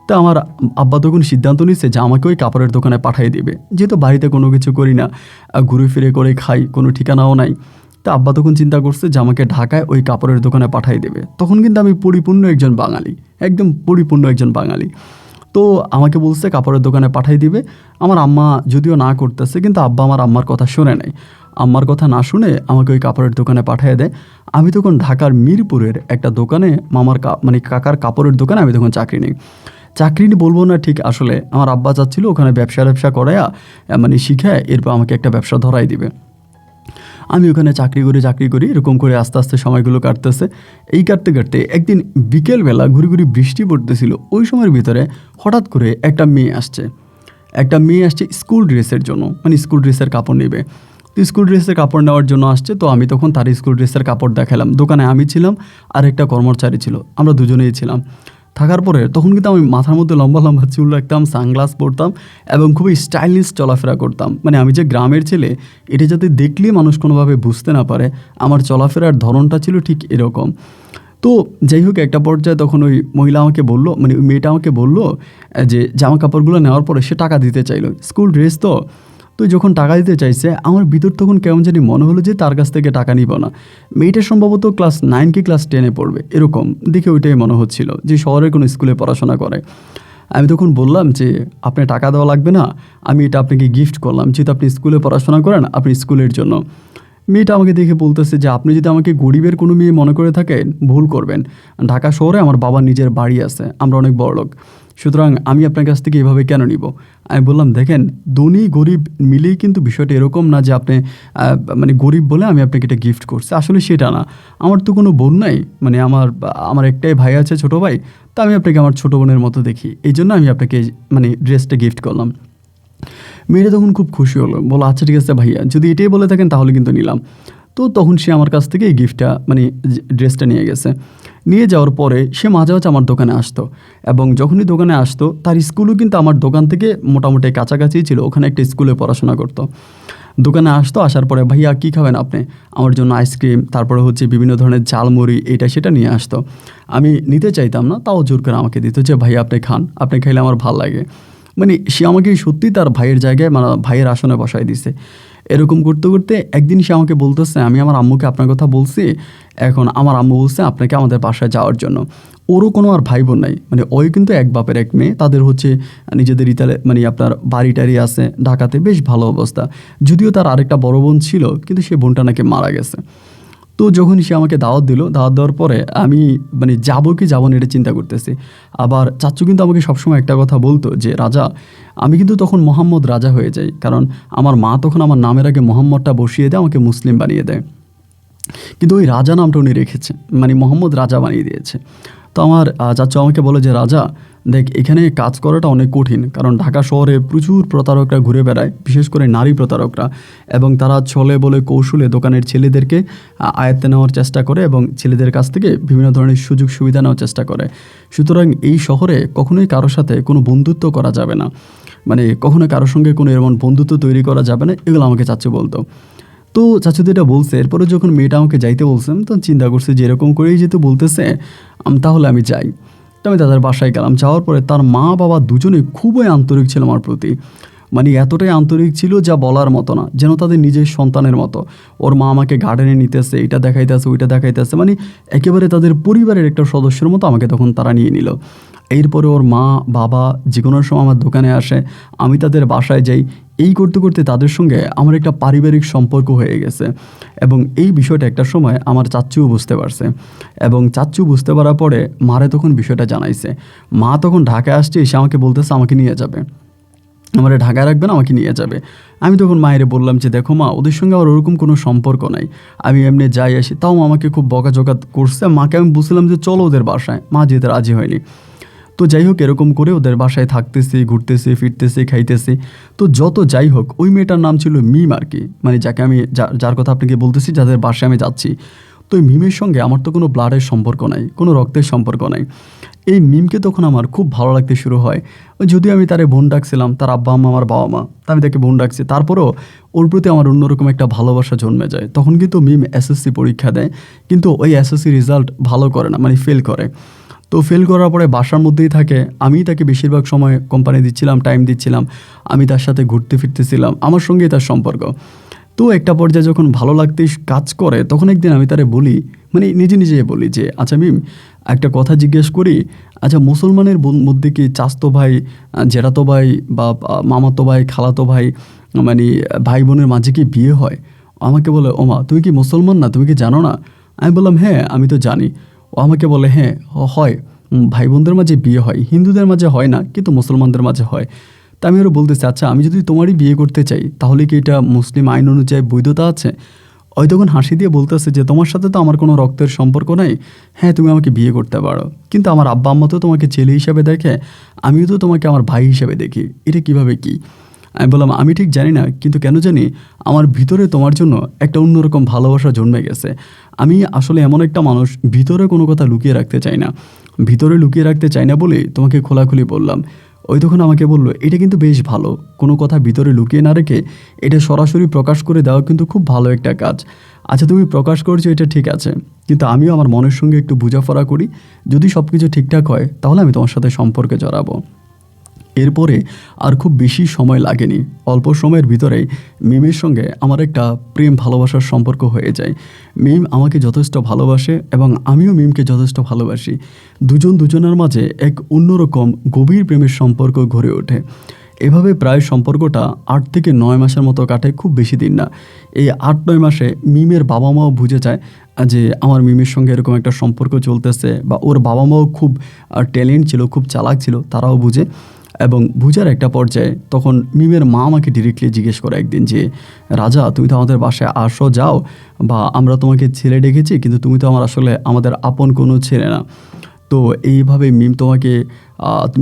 তো আমার আব্বা তখন সিদ্ধান্ত নিচ্ছে যে আমাকে ওই কাপড়ের দোকানে পাঠিয়ে দিবে, যেহেতু বাড়িতে কোনো কিছু করি না, ঘুরে ফিরে করে খাই, কোনো ঠিকানাও নাই। তো আব্বা তখন চিন্তা করছে যে আমাকে ঢাকায় ওই কাপড়ের দোকানে পাঠিয়ে দেবে। তখন কিন্তু আমি পরিপূর্ণ একজন বাঙালি, একদম পরিপূর্ণ একজন বাঙালি। তো আমাকে বলছে কাপড়ের দোকানে পাঠিয়ে দিবে। আমার আম্মা যদিও না করতেছে, কিন্তু আব্বা আমার আম্মার কথা শুনে নেয়। আম্মার কথা না শুনে আমাকে ওই কাপড়ের দোকানে পাঠিয়ে দেয়। আমি তখন ঢাকার মিরপুরের একটা দোকানে মানে কাকার কাপড়ের দোকানে আমি তখন চাকরি নিই। চাকরি নিই বলবো না ঠিক, আসলে আমার আব্বা চাচ্ছিল ওখানে ব্যবসা করায়া, মানে শিখায়, এরপর আমাকে একটা ব্যবসা ধরাই দিবে। আমি ওখানে চাকরি করি এরকম করে আস্তে আস্তে সময়গুলো কাটতেছে। এই কাটতে কাটতে একদিন বিকেলবেলা ঘুরি বৃষ্টি পড়তেছিল। ওই সময়ের ভিতরে হঠাৎ করে একটা মেয়ে আসছে স্কুল ড্রেসের জন্য, মানে স্কুল ড্রেসের কাপড় নেবে। তো স্কুল ড্রেসের কাপড় নেওয়ার জন্য আসছে। তো আমি তখন তার স্কুল ড্রেসের কাপড় দেখালাম। দোকানে আমি ছিলাম আর একটা কর্মচারী ছিল, আমরা দুজনেই ছিলাম। থাকার পরে তখন কিন্তু আমি মাথার মধ্যে লম্বা লম্বা চুল রাখতাম, সানগ্লাস পরতাম এবং খুবই স্টাইলিশ চলাফেরা করতাম। মানে আমি যে গ্রামের ছেলে, এটা যাতে দেখলেই মানুষ কোনোভাবে বুঝতে না পারে, আমার চলাফেরার ধরনটা ছিল ঠিক এরকম। তো যাই হোক, একটা পর্যায়ে তখন ওই মহিলা আমাকে বললো, মানে ওই মেয়েটা আমাকে বললো যে জামা কাপড়গুলো নেওয়ার পরে সে টাকা দিতে চাইলো, স্কুল ড্রেস তো। তো যখন টাকা দিতে চাইছে, আমার ভিতর তখন কেমন জানি মনে হলো যে তার কাছ থেকে টাকা নিব না। মেয়েটা সম্ভবত ক্লাস 9 কি ক্লাস 10-এ পড়বে, এরকম দেখে ওইটাই মনে হচ্ছিল, যে শহরের কোনো স্কুলে পড়াশোনা করে। আমি তখন বললাম যে আপনি টাকা দেওয়া লাগবে না, আমি এটা আপনাকে গিফট করলাম, যেহেতু আপনি স্কুলে পড়াশোনা করেন, আপনি স্কুলের জন্য। মেয়েটা আমাকে দেখে বলতেছে যে আপনি যদি আমাকে গরিবের কোনো মেয়ে মনে করে থাকেন, ভুল করবেন। ঢাকা শহরে আমার বাবার নিজের বাড়ি আছে, আমরা অনেক বড়লোক, সুতরাং আমি আপনার কাছ থেকে এভাবে কেন নিব? আমি বললাম দেখেন, ধনী গরিব মিলেই কিন্তু বিষয়টা এরকম না যে আপনি মানে গরিব বলে আমি আপনাকে এটা গিফট করছি, আসলে সেটা না। আমার তো কোনো বোন নাই, মানে আমার একটাই ভাই আছে, ছোটো ভাই। তা আমি আপনাকে আমার ছোটো বোনের মতো দেখি, এই জন্য আমি আপনাকে মানে ড্রেসটা গিফট করলাম। মেয়েটা তখন খুব খুশি হলো, বলো আচ্ছা ঠিক আছে ভাইয়া, যদি এটাই বলে থাকেন তাহলে কিন্তু নিলাম। তো তখন সে আমার কাছ থেকে এই গিফটটা, মানে ড্রেসটা নিয়ে গেছে। নিয়ে যাওয়ার পরে সে মাঝে মাঝে আমার দোকানে আসতো, এবং যখনই দোকানে আসতো তার স্কুলও কিন্তু আমার দোকান থেকে মোটামুটি কাছাকাছি ছিল, ওখানে একটা স্কুলে পড়াশোনা করতো। দোকানে আসতো, আসার পরে ভাইয়া কী খাবেন আপনি, আমার জন্য আইসক্রিম, তারপরে বিভিন্ন ধরনের ঝালমুড়ি, এটা সেটা নিয়ে আসতো। আমি নিতে চাইতাম না, তাও জোর করে আমাকে দিত যে ভাইয়া আপনি খান, আপনি খাইলে আমার ভালো লাগে। মানে সে আমাকে সত্যি তার ভাইয়ের জায়গায়, মানে ভাইয়ের আসনে বসায় দিছে। এরকম করতে করতে একদিন সে আমাকে বলতেছে, আমি আমার আম্মুকে আপনার কথা বলছি, এখন আমার আম্মু বলছে আপনাকে আমাদের বাসায় যাওয়ার জন্য। ওরও কোনো আর ভাই বোন নাই, মানে ওই কিন্তু এক বাপের এক মেয়ে, তাদের হচ্ছে নিজেদের ইতালে মানে আপনার বাড়ি টাড়ি আছে ঢাকাতে, বেশ ভালো অবস্থা। যদিও তার আরেকটা বড় বোন ছিল, কিন্তু সে বোনটা নাকি মারা গেছে। তো যখন সে আমাকে দাওয়াত দিল, দাওয়াত দেওয়ার পরে আমি মানে যাবো কি যাবো না এটা চিন্তা করতেছি। আবার চাচ্চু কিন্তু আমাকে সবসময় একটা কথা বলতো যে রাজা, আমি কিন্তু তখন মোহাম্মদ রাজা হয়ে যাই, কারণ আমার মা তখন আমার নামের আগে মোহাম্মদটা বসিয়ে দেয়, আমাকে মুসলিম বানিয়ে দেয়। কিন্তু ওই রাজা নামটা উনি রেখেছে, মানে মোহাম্মদ রাজা বানিয়ে দিয়েছে। তো আমার চাচু আমাকে বলে যে রাজা দেখ, এখানে কাজ করাটা অনেক কঠিন, কারণ ঢাকা শহরে প্রচুর প্রতারকরা ঘুরে বেড়ায়, বিশেষ করে নারী প্রতারকরা, এবং তারা ছলে বলে কৌশলে দোকানের ছেলেদেরকে আয়ত্তে নেওয়ার চেষ্টা করে এবং ছেলেদের কাছ থেকে বিভিন্ন ধরনের সুযোগ সুবিধা নেওয়ার চেষ্টা করে। সুতরাং এই শহরে কখনোই কারোর সাথে কোনো বন্ধুত্ব করা যাবে না, মানে কখনো কারোর সঙ্গে কোনো এমন বন্ধুত্ব তৈরি করা যাবে না, এগুলো আমাকে চাচু বলতো। তো চাচু তো এটা বলছে, এরপরে যখন মেয়েটা আমাকে যাইতে বলছেন তখন চিন্তা করছি যে এরকম করেই যেহেতু বলতেছে তাহলে আমি যাই। তো আমি তাদের বাসায় গেলাম। যাওয়ার পরে তার মা বাবা দুজনেই খুবই আন্তরিক ছিল আমার প্রতি, মানে এতটাই আন্তরিক ছিল যা বলার মতো না, যেন তাদের নিজের সন্তানের মতো। ওর মা আমাকে গার্ডেনে নিতেছে, এটা দেখাইতেছে, ওইটা দেখাইতেছে, মানে একেবারে তাদের পরিবারের একটা সদস্যের মতো আমাকে তখন তারা নিয়ে নিল। এরপরে ওর মা বাবা যে কোনো সময় আমার দোকানে আসে, আমি তাদের বাসায় যাই। এই করতে করতে তাদের সঙ্গে আমার একটা পারিবারিক সম্পর্ক হয়ে গেছে, এবং এই বিষয়টা একটা সময় আমার চাচ্চুও বুঝতে পারছে, এবং চাচ্চু বুঝতে পারার পরে মারে তখন বিষয়টা জানাইছে। মা তখন ঢাকায় আসছে, এসে আমাকে বলতেছে আমাকে নিয়ে যাবে, আমার ঢাকায় রাখবে না, আমাকে নিয়ে যাবে। আমি তখন মায়েরে বললাম যে দেখো মা, ওদের সঙ্গে আমার ওরকম কোনো সম্পর্ক নাই, আমি এমনি যাই আসি। তাও আমাকে খুব বকাঝকা করছে। মাকে আমি বলছিলাম যে চলো ওদের বাসায়, মা যেতে রাজি হয়নি। তো যাই হোক, এরকম করে ওদের বাসায় থাকতেছি, ঘুরতেছি, ফিরতেছি, খাইতেছি। তো যত যাই হোক, ওই মেয়েটার নাম ছিল মিম আর কি, মানে যাকে আমি যার কথা আপনাকে বলতেছি, যাদের বাসায় আমি যাচ্ছি। তো এই মিমের সঙ্গে আমার তো কোনো ব্লাডের সম্পর্ক নাই, কোনো রক্তের সম্পর্ক নাই। এই মিমকে তখন আমার খুব ভালো লাগতে শুরু হয়। যদিও আমি তারে বোন ডাকছিলাম, তার আব্বা আম্মা আমার বাবা মা, তা আমি তাকে বোন ডাকছি, তারপরেও ওর প্রতি আমার অন্যরকম একটা ভালোবাসা জন্মে যায়। তখন কিন্তু মিম এসএসসি পরীক্ষা দেয়, কিন্তু ওই এসএসসি রেজাল্ট ভালো করে না, মানে ফেল করে। তো ফেল করার পরে বাসার মধ্যেই থাকে, আমিই তাকে বেশিরভাগ সময় কোম্পানি দিচ্ছিলাম, টাইম দিচ্ছিলাম, আমি তার সাথে ঘুরতে ফিরতেছিলাম, আমার সঙ্গেই তার সম্পর্ক। তো একটা পর্যায়ে যখন ভালো লাগতেই কাজ করে, তখন একদিন আমি তারে বলি, মানে নিজে নিজে বলি যে আচ্ছা মিম, একটা কথা জিজ্ঞেস করি, আচ্ছা মুসলমানের মধ্যে কি চাস্তো ভাই, জেঠাতো ভাই বা মামাতো ভাই, খালাতো ভাই, মানে ভাই বোনের মাঝে কি বিয়ে হয়? আমাকে বলে ওমা, তুমি কি মুসলমান না, তুমি কি জানো না? আমি বললাম হ্যাঁ আমি তো জানি। ও আমাকে বলে হ্যাঁ হয়, ভাই বোনদের মাঝে বিয়ে হয়, হিন্দুদের মাঝে হয় না, কিন্তু মুসলমানদের মাঝে হয়। তা আমি আরও বলতেছি আচ্ছা আমি যদি তোমারই বিয়ে করতে চাই, তাহলে কি এটা মুসলিম আইন অনুযায়ী বৈধতা আছে? ওই তখন হাসি দিয়ে বলতেছে যে তোমার সাথে তো আমার কোনো রক্তের সম্পর্ক নাই, হ্যাঁ তুমি আমাকে বিয়ে করতে পারো, কিন্তু আমার আব্বা আম্মা তো তোমাকে ছেলে হিসাবে দেখে, আমিও তো তোমাকে আমার ভাই হিসাবে দেখি, এটা কিভাবে কি? আমি বললাম আমি ঠিক জানি না, কিন্তু কেন জানি আমার ভিতরে তোমার জন্য একটা অন্যরকম ভালোবাসা জন্মে গেছে। আমি আসলে এমন একটা মানুষ, ভিতরে কোনো কথা লুকিয়ে রাখতে চাই না, ভিতরে লুকিয়ে রাখতে চাই না বলে তোমাকে খোলাখুলি বললাম। ওই তখন আমাকে বললো এটা কিন্তু বেশ ভালো, কোনো কথা ভিতরে লুকিয়ে না রেখে এটা সরাসরি প্রকাশ করে দেওয়া কিন্তু খুব ভালো একটা কাজ। আচ্ছা তুমি প্রকাশ করছো এটা ঠিক আছে, কিন্তু আমিও আমার মনের সঙ্গে একটু বোঝাপড়া করি, যদি সব কিছু ঠিকঠাক হয় তাহলে আমি তোমার সাথে সম্পর্কে জড়াবো। এরপরে আর খুব বেশি সময় লাগেনি, অল্প সময়ের ভিতরেই মিমের সঙ্গে আমার একটা প্রেম ভালোবাসার সম্পর্ক হয়ে যায়। মিম আমাকে যথেষ্ট ভালোবাসে এবং আমিও মিমকে যথেষ্ট ভালোবাসি। দুজন দুজনের মাঝে এক অন্যরকম গভীর প্রেমের সম্পর্ক গড়ে ওঠে। এভাবে প্রায় সম্পর্কটা 8 থেকে 9 মাসের মতো কাটে, খুব বেশি দিন না। এই 8-9 মাসে মিমের বাবা মাও বুঝে যায় যে আমার মিমের সঙ্গে এরকম একটা সম্পর্ক চলতেছে, বা ওর বাবা মাও খুব ট্যালেন্ট ছিল, খুব চালাক ছিল, তারাও বুঝে। এবং বুঝার একটা পর্যায়ে তখন মিমের মা আমাকে ডিরেক্টলি জিজ্ঞেস করে একদিন যে রাজা তুমি তো আমাদের বাসায় আসো যাও, বা আমরা তোমাকে ছেলে ডেকেছি, কিন্তু তুমি তো আসলে আমাদের আপন কোনো ছেলে না। তো এইভাবে মিম তোমাকে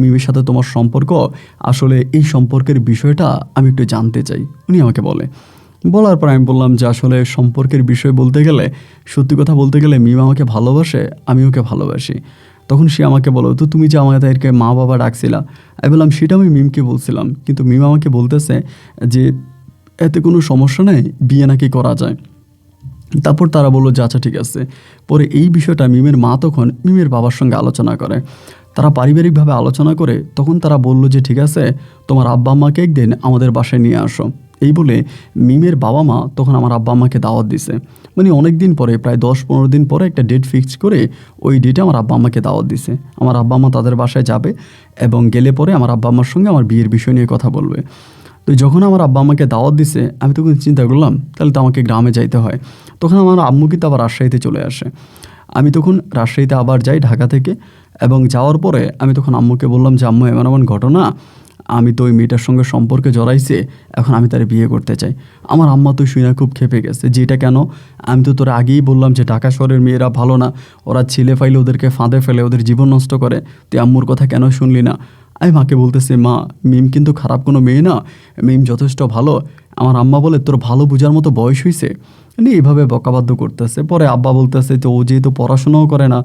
মিমের সাথে তোমার সম্পর্ক, আসলে এই সম্পর্কের বিষয়টা আমি একটু জানতে চাই, উনি আমাকে বলে। বলার পর আমি বললাম যে আসলে সম্পর্কের বিষয় বলতে গেলে, সত্যি কথা বলতে গেলে মিম আমাকে ভালোবাসে, আমি ওকে ভালোবাসি। তখন সে আমাকে বলো তো তুমি যে আমাদেরকে মা বাবা ডাকছিলা, আমি বললাম সেটা আমি মিমকে বলছিলাম, কিন্তু মিম আমাকে বলতেছে যে এতে কোনো সমস্যা নেই, বিয়ে নাকি করা যায়। তারপর তারা বললো যে আচ্ছা ঠিক আছে। পরে এই বিষয়টা মিমের মা তখন মিমের বাবার সঙ্গে আলোচনা করে, তারা পারিবারিকভাবে আলোচনা করে তখন তারা বলল যে ঠিক আছে তোমার আব্বা আম্মাকে একদিন আমাদের বাসায় নিয়ে আসো। এই বলে মিমের বাবা মা তখন আমার আব্বা আম্মাকে দাওয়াত দিছে। মানে অনেক দিন পরে, প্রায় 10-15 দিন পরে একটা ডেট ফিক্সড করে ওই ডেটে আমার আব্বা আম্মাকে দাওয়াত দিছে। আমার আব্বা আম্মা তাদের বাসায় যাবে এবং গেলে পরে আমার আব্বা আম্মার সঙ্গে আমার বিয়ের বিষয় নিয়ে কথা বলবে। তো যখন আমার আব্বা আমাকে দাওয়াত দিছে, আমি তখন চিন্তা করলাম তাহলে তো আমাকে গ্রামে যাইতে হয়। তখন আমার আম্মু কিন্তু আবার রাজশাহীতে চলে আসে। আমি তখন রাজশাহীতে আবার যাই ঢাকা থেকে, এবং যাওয়ার পরে আমি তখন আম্মুকে বললাম যে আম্মু, এমন এমন ঘটনা, আমি তো ওই মেয়েটার সঙ্গে সম্পর্কে জড়াইছে, এখন আমি তার বিয়ে করতে চাই। আমার আম্মা তো শুনে খুব ক্ষেপে গেছে যে এটা কেন? আমি তো তোর আগেই বললাম যে ঢাকা শহরের মেয়েরা ভালো না, ওরা ছেলে ফাইলে ওদেরকে ফাঁদে ফেলে, ওদের জীবন নষ্ট করে, তুই আম্মুর কথা কেন শুনলি না? আমি মাকে বলতেছি, মা, মিম কিন্তু খারাপ কোনো মেয়ে না, মিম যথেষ্ট ভালো। আমার আম্মা বলে, তোর ভালো বোঝার মতো বয়স হয়েছে? মানে এইভাবে বকাবাদ্য করতেছে। পরে আব্বা বলতেছে যে ও যেহেতু পড়াশোনাও করে না,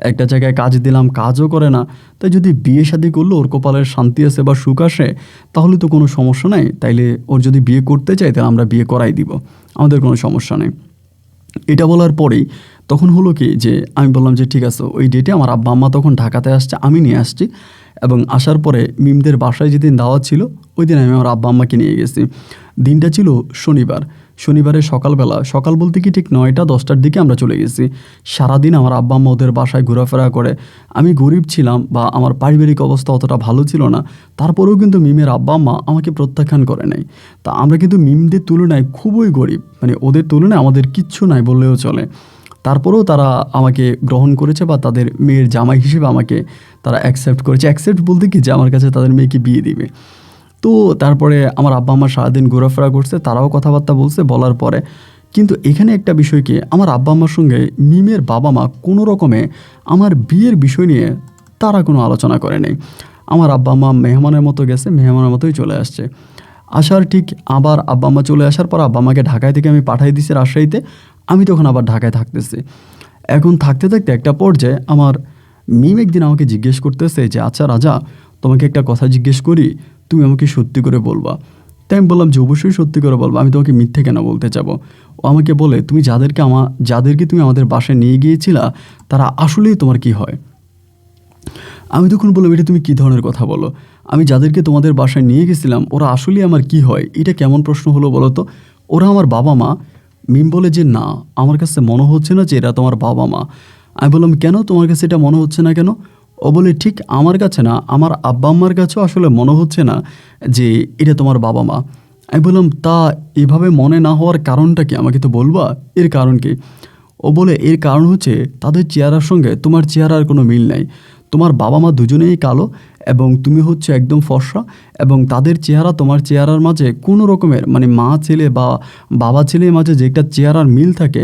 একটা জায়গায় কাজ দিলাম কাজও করে না, তাই যদি বিয়ে শাদী করলে ওর কপালের শান্তি আসে বা সুখ আসে তাহলে তো কোনো সমস্যা নাই, তাইলে ওর যদি বিয়ে করতে চাই তাহলে আমরা বিয়ে করাই দিব, আমাদের কোনো সমস্যা নেই। এটা বলার পরেই তখন হলো কি যে আমি বললাম যে ঠিক আছে, ওই ডেটে আমার আব্বা আম্মা তখন ঢাকাতে আসছে, আমি নিয়ে আসছি। এবং আসার পরে মিমদের বাসায় যেদিন দাওয়াত ছিল ওই দিন আমি আমার আব্বা আম্মাকে নিয়ে গেছি। দিনটা ছিল শনিবার। শনিবারের সকালবেলা, সকাল বলতে কি ঠিক 9টা-10টার দিকে আমরা চলে গেছি। সারাদিন আমার আব্বা আম্মা ওদের বাসায় ঘোরাফেরা করে। আমি গরিব ছিলাম বা আমার পারিবারিক অবস্থা অতটা ভালো ছিল না, তারপরেও কিন্তু মিমের আব্বা আম্মা আমাকে প্রত্যাখ্যান করে নাই। তা আমরা কিন্তু মিমদের তুলনায় খুবই গরিব, মানে ওদের তুলনায় আমাদের কিচ্ছু নাই বললেও চলে। তারপরেও তারা আমাকে গ্রহণ করেছে বা তাদের মেয়ের জামাই হিসেবে আমাকে তারা অ্যাকসেপ্ট করেছে। অ্যাকসেপ্ট বলতে কি যে আমার কাছে তাদের মেয়েকে বিয়ে দিবে। তো তারপরে আমার আব্বা আম্মা সারাদিন ঘোরাফেরা করছে, তারাও কথাবার্তা বলছে। বলার পরে কিন্তু এখানে একটা বিষয় কি, আমার আব্বা আম্মার সঙ্গে মিমের বাবা মা কোনো রকমে আমার বিয়ের বিষয় নিয়ে তারা কোনো আলোচনা করে নেই। আমার আব্বা আম্মা মেহমানের মতো গেছে, মেহমানের মতোই চলে আসছে। আসার ঠিক আবার আব্বা আম্মা চলে আসার পর আব্বা আম্মাকে ঢাকায় থেকে আমি পাঠিয়ে দিছি রাজশাহীতে। আমি তখন আবার ঢাকায় থাকতেছি। এখন থাকতে থাকতে একটা পর্যায়ে আমার মিম একদিন আমাকে জিজ্ঞেস করতেছে যে আচ্ছা রাজা, তোমাকে একটা কথা জিজ্ঞেস করি, তুমি আমাকে সত্যি করে বলবা। তাই আমি বললাম যে অবশ্যই সত্যি করে বলবো, আমি তোমাকে মিথ্যে কেন বলতে যাবো। ও আমাকে বলে, তুমি যাদেরকে তুমি আমাদের বাসায় নিয়ে গিয়েছিলা তারা আসলেই তোমার কি হয়? আমি তখন বললাম, এটা তুমি কী ধরনের কথা বলো? আমি যাদেরকে তোমাদের বাসায় নিয়ে গেছিলাম ওরা আসলেই আমার কি হয়? এটা কেমন প্রশ্ন হলো বলো তো? ওরা আমার বাবা মা। মিম বলে যে না, আমার কাছে মনে হচ্ছে না যে এরা তোমার বাবা মা। আমি বললাম, কেন তোমার কাছে এটা মনে হচ্ছে না কেন? ও বলে, ঠিক আমার কাছে না, আমার আব্বা আম্মার কাছেও আসলে মনে হচ্ছে না যে এটা তোমার বাবা মা। আমি বললাম, তা এভাবে মনে না হওয়ার কারণটা কি, আমাকে তো বলবা, এর কারণ কি? ও বলে, এর কারণ হচ্ছে তাদের চেহারার সঙ্গে তোমার চেহারার কোনো মিল নাই। তোমার বাবা মা দুজনেই কালো এবং তুমি হচ্ছে একদম ফর্সা, এবং তাদের চেহারা তোমার চেহারার মাঝে কোনো রকমের, মানে মা ছেলে বা বাবা ছেলের মাঝে যে একটা চেহারার মিল থাকে,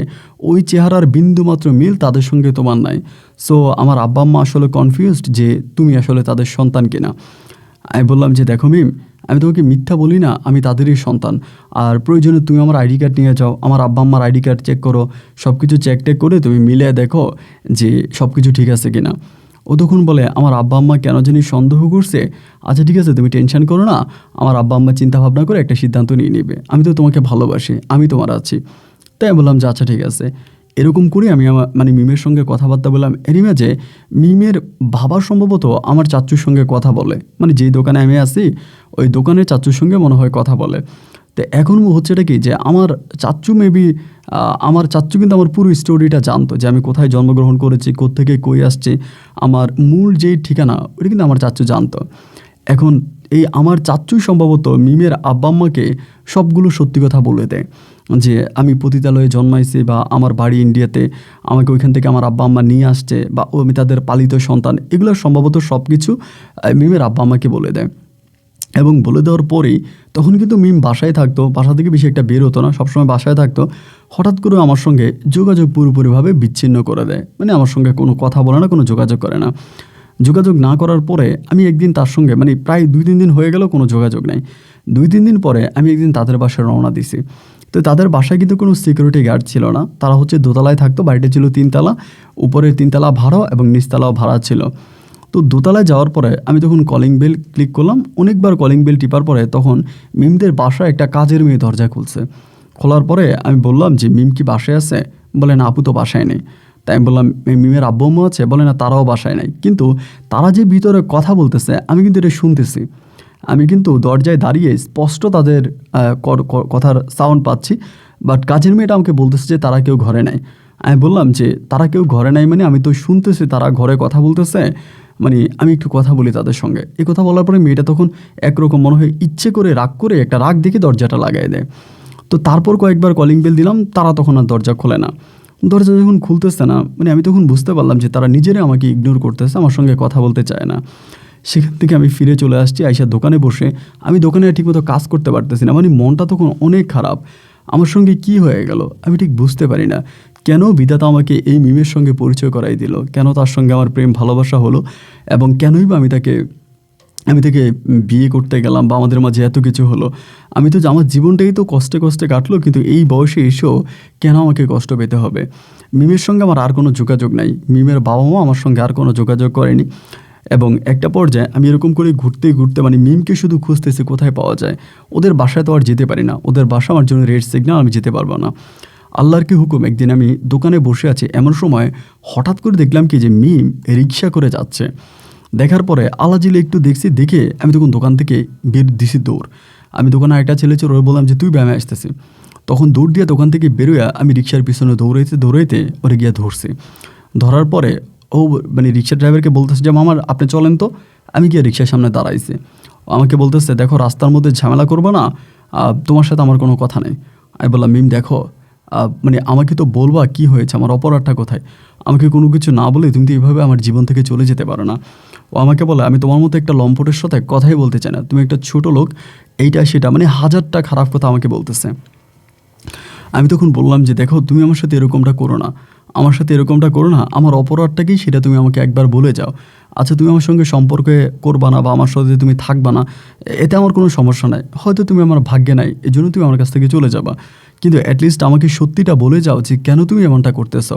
ওই চেহারার বিন্দুমাত্র মিল তাদের সঙ্গে তোমার নাই। সো আমার আব্বা আম্মা আসলে কনফিউজড যে তুমি আসলে তাদের সন্তান কিনা। আমি বললাম যে দেখো মিম, আমি তোমাকে মিথ্যা বলি না, আমি তাদেরই সন্তান। আর প্রয়োজনে তুমি আমার আইডি কার্ড নিয়ে যাও, আমার আব্বা আম্মার আইডি কার্ড চেক করো, সব কিছু চেক টেক করে তুমি মিলে দেখো যে সব কিছু ঠিক আছে কিনা। ও তখন বলে, আমার আব্বা আম্মা কেন জানি সন্দেহ করছে। আচ্ছা ঠিক আছে, তুমি টেনশন করো না, আমার আব্বা আম্মা চিন্তা ভাবনা করে একটা সিদ্ধান্ত নিয়ে নেবে, আমি তো তোমাকে ভালোবাসি, আমি তোমার আছি। তাই আমি বললাম যে আচ্ছা ঠিক আছে। এরকম করে আমি মানে মিমের সঙ্গে কথাবার্তা বললাম। এরই মাঝে মিমের বাবা সম্ভবত আমার চাচ্চুর সঙ্গে কথা বলে, মানে যেই দোকানে আমি আছি ওই দোকানের চাচ্চুর সঙ্গে মনে হয় কথা বলে। তো এখন হচ্ছেটা কি যে আমার চাচ্চু আমার চাচ্চু কিন্তু আমার পুরো স্টোরিটা জানতো, যে আমি কোথায় জন্মগ্রহণ করেছি, কোত্থেকে কই আসছি, আমার মূল যেই ঠিকানা ওটা কিন্তু আমার চাচ্চু জানতো। এখন এই আমার চাচ্চুই সম্ভবত মিমের আব্বা আম্মাকে সবগুলো সত্যি কথা বলে দেয়, যে আমি পতিতালয়ে জন্মাইছি বা আমার বাড়ি ইন্ডিয়াতে, আমাকে ওইখান থেকে আমার আব্বা আম্মা নিয়ে আসছে, বা আমি তাদের পালিত সন্তান, এগুলো সম্ভবত সব কিছু মিমের আব্বা আম্মাকে বলে দেয়। এবং বলে দেওয়ার পরেই তখন কিন্তু মিম বাসায় থাকতো, বাসা থেকে বেশি একটা বের হতো না, সবসময় বাসায় থাকতো। হঠাৎ করে আমার সঙ্গে যোগাযোগ পুরোপুরিভাবে বিচ্ছিন্ন করে দেয়, মানে আমার সঙ্গে কোনো কথা বলে না, কোনো যোগাযোগ করে না। যোগাযোগ না করার পরে আমি একদিন তার সঙ্গে, মানে প্রায় 2-3 দিন হয়ে গেল কোনো যোগাযোগ নেই। 2-3 দিন পরে আমি একদিন তাদের বাসায় রওনা দিছি। তো তাদের বাসায় কিন্তু কোনো সিকিউরিটি গার্ড ছিল না, তারা হচ্ছে দোতলায় থাকতো, বাড়িটা ছিল 3 তলা, উপরের 3 তলা ভাড়া এবং নিচতলাও ভাড়া ছিল। তো দোতলায় যাওয়ার পরে আমি তখন কলিং বেল ক্লিক করলাম, অনেকবার কলিং বেল টিপার পরে তখন মিমদের বাসায় একটা কাজের মেয়ে দরজা খুলছে। খোলার পরে আমি বললাম যে মিম কি বাসায় আছে? বলে না, আপু তো বাসায় নেই। তাই আমি বললাম, মিমের আব্বু আম্মু আছে? বলে না, তারাও বাসায় নাই। কিন্তু তারা যে ভিতরে কথা বলতেছে আমি কিন্তু এটা শুনতেছি। আমি কিন্তু দরজায় দাঁড়িয়ে স্পষ্ট তাদের কথার সাউন্ড পাচ্ছি, বাট কাজের মেয়েটা আমাকে বলতেছে যে তারা কেউ ঘরে নাই। আমি বললাম যে তারা কেউ ঘরে নাই মানে? আমি তো শুনতেছি তারা ঘরে কথা বলতেছে, মানে আমি একটু কথা বলি তাদের সঙ্গে। এই কথা বলার পরে মেয়েটা তখন একরকম মনে হয় ইচ্ছে করে রাগ করে একটা রাগ দেখে দরজাটা লাগাই দেয়। তো তারপর কয়েকবার কলিং বেল দিলাম, তারা তখন আর দরজা খোলে না। দরজা যখন খুলতেছে না, মানে আমি তখন বুঝতে পারলাম যে তারা নিজেরাই আমাকে ইগনোর করতেছে, আমার সঙ্গে কথা বলতে চায় না। সেখান থেকে আমি ফিরে চলে আসছি। আইসা দোকানে বসে আমি দোকানে ঠিকমতো কাজ করতে পারতেছি না, মানে মনটা তখন অনেক খারাপ। আমার সঙ্গে কি হয়ে গেল আমি ঠিক বুঝতে পারি না। কেন বিধাতা আমাকে এই মিমের সঙ্গে পরিচয় করাই দিল, কেন তার সঙ্গে আমার প্রেম ভালোবাসা হলো, এবং কেনই বা আমি তাকে বিয়ে করতে গেলাম, বা আমাদের মাঝে এত কিছু হলো। আমি তো আমার জীবনটাই তো কষ্টে কষ্টে কাটলো, কিন্তু এই বয়সে এসেও কেন আমাকে কষ্ট পেতে হবে? মিমের সঙ্গে আমার আর কোনো যোগাযোগ নাই, মিমের বাবা মা আমার সঙ্গে আর কোনো যোগাযোগ করেনি। এবং একটা পর্যায়ে আমি এরকম করে ঘুরতে ঘুরতে মানে মিমকে শুধু খুঁজতেছি কোথায় পাওয়া যায়। ওদের বাসায় তো আর যেতে পারি না, ওদের বাসা আমার জন্য রেড সিগন্যাল, আমি যেতে পারবো না। আল্লাহর কি হুকুম, একদিন আমি দোকানে বসে আছি, এমন সময় হঠাৎ করে দেখলাম কি যে মিম রিক্সা করে যাচ্ছে। দেখার পরে আলাজিলে একটু দেখছি, দেখে আমি তখন দোকান থেকে বের দিছি দৌড়। আমি দোকানে একটা ছেলে ছিল, ওরে বললাম যে তুই ব্যায়ামে আসতেছি। তখন দৌড় দিয়ে দোকান থেকে বেরোয়া আমি রিক্সার পিছনে দৌড়াইতে ওরে গিয়ে ধরছি। ধরার পরে ও মানে রিক্সা ড্রাইভারকে বলতেছে যে মামার আপনি চলেন তো। আমি গিয়ে রিক্সার সামনে দাঁড়াইছি। ও আমাকে বলতেছে দেখো রাস্তার মধ্যে ঝামেলা করবো না, তোমার সাথে আমার কোনো কথা নেই। আমি বললাম মিম দেখো, মানে আমাকে তো বলবা কি হয়েছে, আমার অপরাধটা কোথায়? আমাকে কোনো কিছু না বলে তুমি তো এইভাবে আমার জীবন থেকে চলে যেতে পারো না। ও আমাকে বলে আমি তোমার মতো একটা লম্পটের সাথে কথাই বলতে চাই না, তুমি একটা ছোট লোক, এইটা সেটা, মানে হাজারটা খারাপ কথা আমাকে বলতেছে। আমি তখন বললাম যে দেখো তুমি আমার সাথে এরকমটা করো না, আমার সাথে এরকমটা করো না, আমার অপরাধটা কি সেটা তুমি আমাকে একবার বলে যাও। আচ্ছা তুমি আমার সঙ্গে সম্পর্কে করবা না বা আমার সাথে তুমি থাকবা না, এতে আমার কোনো সমস্যা নাই, হয়তো তুমি আমার ভাগ্যে নাই এই জন্য তুমি আমার কাছ থেকে চলে যাবা, কিন্তু অ্যাটলিস্ট আমাকে সত্যিটা বলে যাও যে কেন তুমি এমনটা করতেছো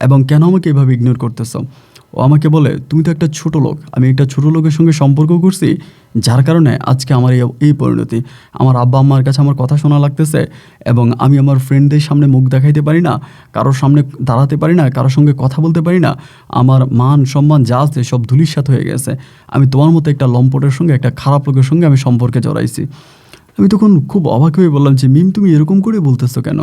এবং কেন আমাকে এভাবে ইগনোর করতেছো। ও আমাকে বলে তুমি তো একটা ছোট লোক, আমি একটা ছোট লোকের সঙ্গে সম্পর্ক করছি, যার কারণে আজকে আমার এই পরিণতি। আমার আব্বা আম্মার কাছে আমার কথা শোনা লাগতেছে, এবং আমি আমার ফ্রেন্ডদের সামনে মুখ দেখাইতে পারি না, কারোর সামনে দাঁড়াতে পারি না, কারোর সঙ্গে কথা বলতে পারি না, আমার মান সম্মান যা আছে সব ধূলিসাৎ হয়ে গেছে। আমি তোমার মতো একটা লম্পটের সঙ্গে, একটা খারাপ লোকের সঙ্গে আমি সম্পর্কে জড়াইছি। আমি তখন খুব অবাক হয়ে বললাম যে মিম তুমি এরকম করে বলতেছো কেন?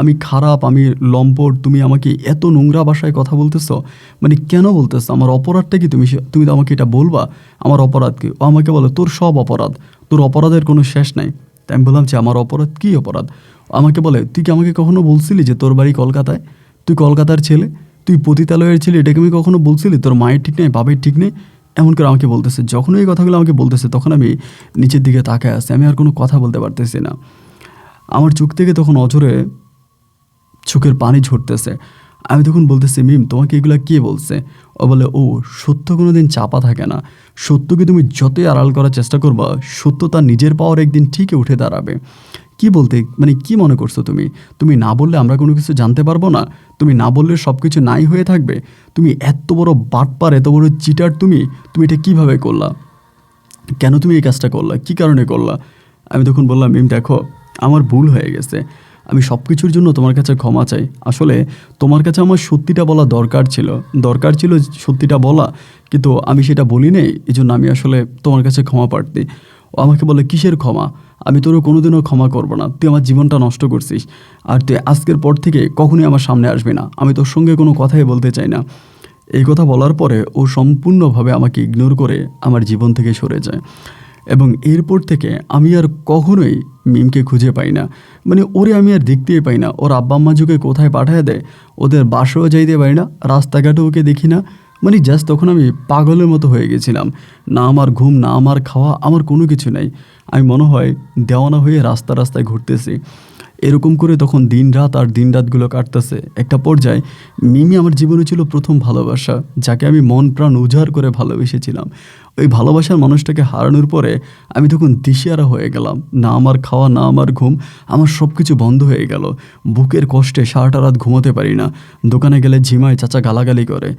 আমি খারাপ, আমি লম্পট, তুমি আমাকে এত নোংরা ভাষায় কথা বলতেছো, মানে কেন বলতেছো? আমার অপরাধটা কি? তুমি তো আমাকে এটা বলবা, আমার অপরাধ কি? ও আমাকে বলে তোর সব অপরাধ, তোর অপরাধের কোনো শেষ নাই। তাই আমি বললাম যে আমার অপরাধ কী অপরাধ? ও আমাকে বলে তুই কি আমাকে কখনো বলছিলি যে তোর বাড়ি কলকাতায়, তুই কলকাতার ছেলে, তুই পতিতালয়ের ছেলে, এটাকে আমি কখনো বলছিলি তোর মায়ের ঠিক নেই, বাবার ঠিক নেই? এমন করে আমাকে বলতেছে। যখন এই কথাগুলো আমাকে বলতেছে তখন আমি নিচের দিকে তাকায় আছি, আমি আর কোনো কথা বলতে পারতেছি না। আমার চোখ থেকে তখন অঝরে চোখের পানি ঝরতেছে। আমি তখন বলতেছি মিম তোমাকে এগুলো কে বলছে? ও বলে ও সত্য কোনো দিন চাপা থাকে না, সত্যকে তুমি যতই আড়াল করার চেষ্টা করবা সত্য তার নিজের পাওয়ার একদিন ঠিকই উঠে দাঁড়াবে। কি বলতে, মানে কি মনে করছো তুমি? তুমি না বললে আমরা কোনো কিছু জানতে পারবো না? তুমি না বললে সব কিছু নাই হয়ে থাকবে? তুমি এত বড় বাটপার, এত বড় চিটার, তুমি এটা কিভাবে করলা? কেন তুমি এই কাজটা করলা? কি কারণে করলা? আমি তখন বললাম মিম দেখো আমার ভুল হয়ে গেছে, আমি সব কিছুর জন্য তোমার কাছে ক্ষমা চাই। আসলে তোমার কাছে আমার সত্যিটা বলা দরকার ছিল সত্যিটা বলা, কিন্তু আমি সেটা বলি নেই, এই জন্য আমি আসলে তোমার কাছে ক্ষমা প্রার্থী। ও আমাকে বলে কিসের ক্ষমা? আমি তোরও কোনোদিনও ক্ষমা করবো না, তুই আমার জীবনটা নষ্ট করছিস, আর তুই আজকের পর থেকে কখনোই আমার সামনে আসবি না, আমি তোর সঙ্গে কোনো কথাই বলতে চাই না। এই কথা বলার পরে ও সম্পূর্ণভাবে আমাকে ইগনোর করে আমার জীবন থেকে সরে যায়। এবং এরপর থেকে আমি আর কখনোই মিমকে খুঁজে পাই না, মানে ওরে আমি আর দেখতেই পাই না। ওর আব্বা আম্মা যুগে কোথায় পাঠায় দেয়, ওদের বাসাও যাইতে পারি না, রাস্তাঘাটে ওকে দেখি না, মানে জাস্ট তখন আমি পাগলের মতো হয়ে গেছিলাম। না আমার ঘুম, না আমার খাওয়া, আমার কোনো কিছু নাই। আমি মনে হয় দেওয়ানা হয়ে রাস্তায় ঘুরতেছি। এরকম করে তখন দিন রাতগুলো কাটতেছে। একটা পর্যায়ে মিমি আমার জীবনে ছিল প্রথম ভালোবাসা, যাকে আমি মন প্রাণ উজাড় করে ভালোবেসেছিলাম। ওই ভালোবাসার মানুষটাকে হারানোর পরে আমি তখন দিশেহারা হয়ে গেলাম। না আমার খাওয়া, না আমার ঘুম, আমার সব কিছু বন্ধ হয়ে গেল। বুকের কষ্টে সারাটা রাত ঘুমোতে পারি না, দোকানে গেলে ঝিমায়, চাচা গালাগালি করে।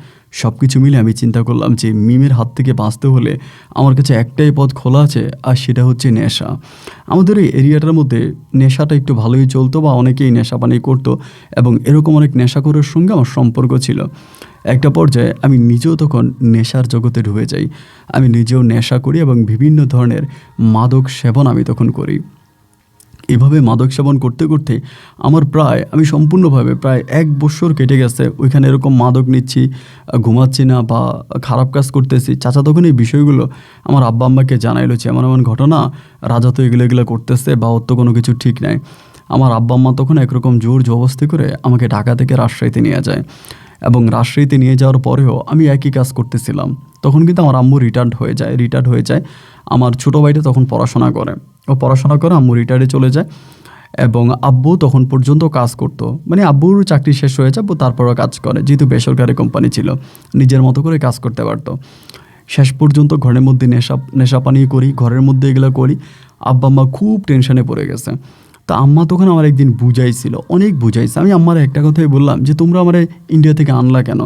সব কিছু মিলে আমি চিন্তা করলাম যে মিমের হাত থেকে বাঁচতে হলে আমার কাছে একটাই পথ খোলা আছে, আর সেটা হচ্ছে নেশা। আমাদের এই এরিয়াটার মধ্যে নেশাটা একটু ভালোই চলতো, বা অনেকেই নেশা পানি করতো, এবং এরকম অনেক নেশাখোরের সঙ্গে আমার সম্পর্ক ছিল। একটা পর্যায়ে আমি নিজেও তখন নেশার জগতে ঢুকে যাই। আমি নিজেও নেশা করি এবং বিভিন্ন ধরনের মাদক সেবন আমি তখন করি। এভাবে মাদক সেবন করতে করতে আমার আমি সম্পূর্ণভাবে প্রায় 1 বছর কেটে গেছে। ওইখানে এরকম মাদক নিচ্ছি, ঘুমাচ্ছি না বা খারাপ কাজ করতেছি। চাচা তখন এই বিষয়গুলো আমার আব্বা আম্মাকে জানাইলো যে এমন এমন ঘটনা, রাজা তো এগুলো করতেছে বা ওর তো কোনো কিছু ঠিক নাই। আমার আব্বা আম্মা তখন একরকম জোর জবরদস্তি করে আমাকে ঢাকা থেকে রাজশাহীতে নিয়ে যায় এবং রাজশাহীতে নিয়ে যাওয়ার পরেও আমি একই কাজ করতেছিলাম। তখন কিন্তু আমার আম্মু রিটায়ার্ড হয়ে যায়। আমার ছোটো ভাইটা তখন পড়াশোনা করে, আম্মু রিটায়ার্ডে চলে যায় এবং আব্বু তখন পর্যন্ত কাজ করতো। মানে আব্বুর চাকরি শেষ হয়ে যায়, তারপরও কাজ করে, যেহেতু বেসরকারি কোম্পানি ছিল, নিজের মতো করে কাজ করতে পারতো। শেষ পর্যন্ত ঘরের মধ্যে নেশা পানি করি, ঘরের মধ্যে এগুলো করি। আব্বা আম্মা খুব টেনশনে পড়ে গেছে। তা আম্মা তখন আমার একদিন বুঝাইছিল, অনেক বুঝাইছে। আমি আম্মার একটা কথাই বললাম যে তোমরা আমার ইন্ডিয়া থেকে আনলা কেন,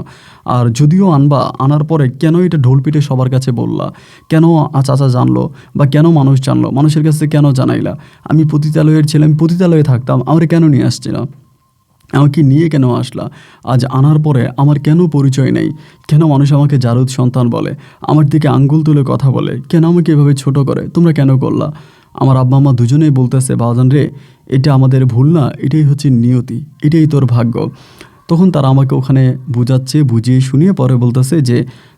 আর যদিও আনার পরে কেন এটা ঢোল পিটে সবার কাছে বললা, কেন চাচা জানলো বা কেন মানুষ জানলো, মানুষের কাছে কেন জানাইলা? আমি পতিতালয়ের ছেলে, আমি পতিতালয়ে থাকতাম, আমার কেন নিয়ে আসছিল, আমাকে নিয়ে কেন আসলা? আজ আনার পরে আমার কেন পরিচয় নেই? কেন মানুষ আমাকে জারদ সন্তান বলে, আমার দিকে আঙ্গুল তুলে কথা বলে, কেন আমাকে এভাবে ছোট করে? তোমরা কেন করলা? আমার আব্বা আম্মা দুজনেই বলতেছে, বাজান রে, এটা আমাদের ভুল না, এটাই হচ্ছে নিয়তি, এটাই তোর ভাগ্য। তখন তারা আমাকে ওখানে বুঝিয়ে শুনিয়ে পরে বলতেছে যে,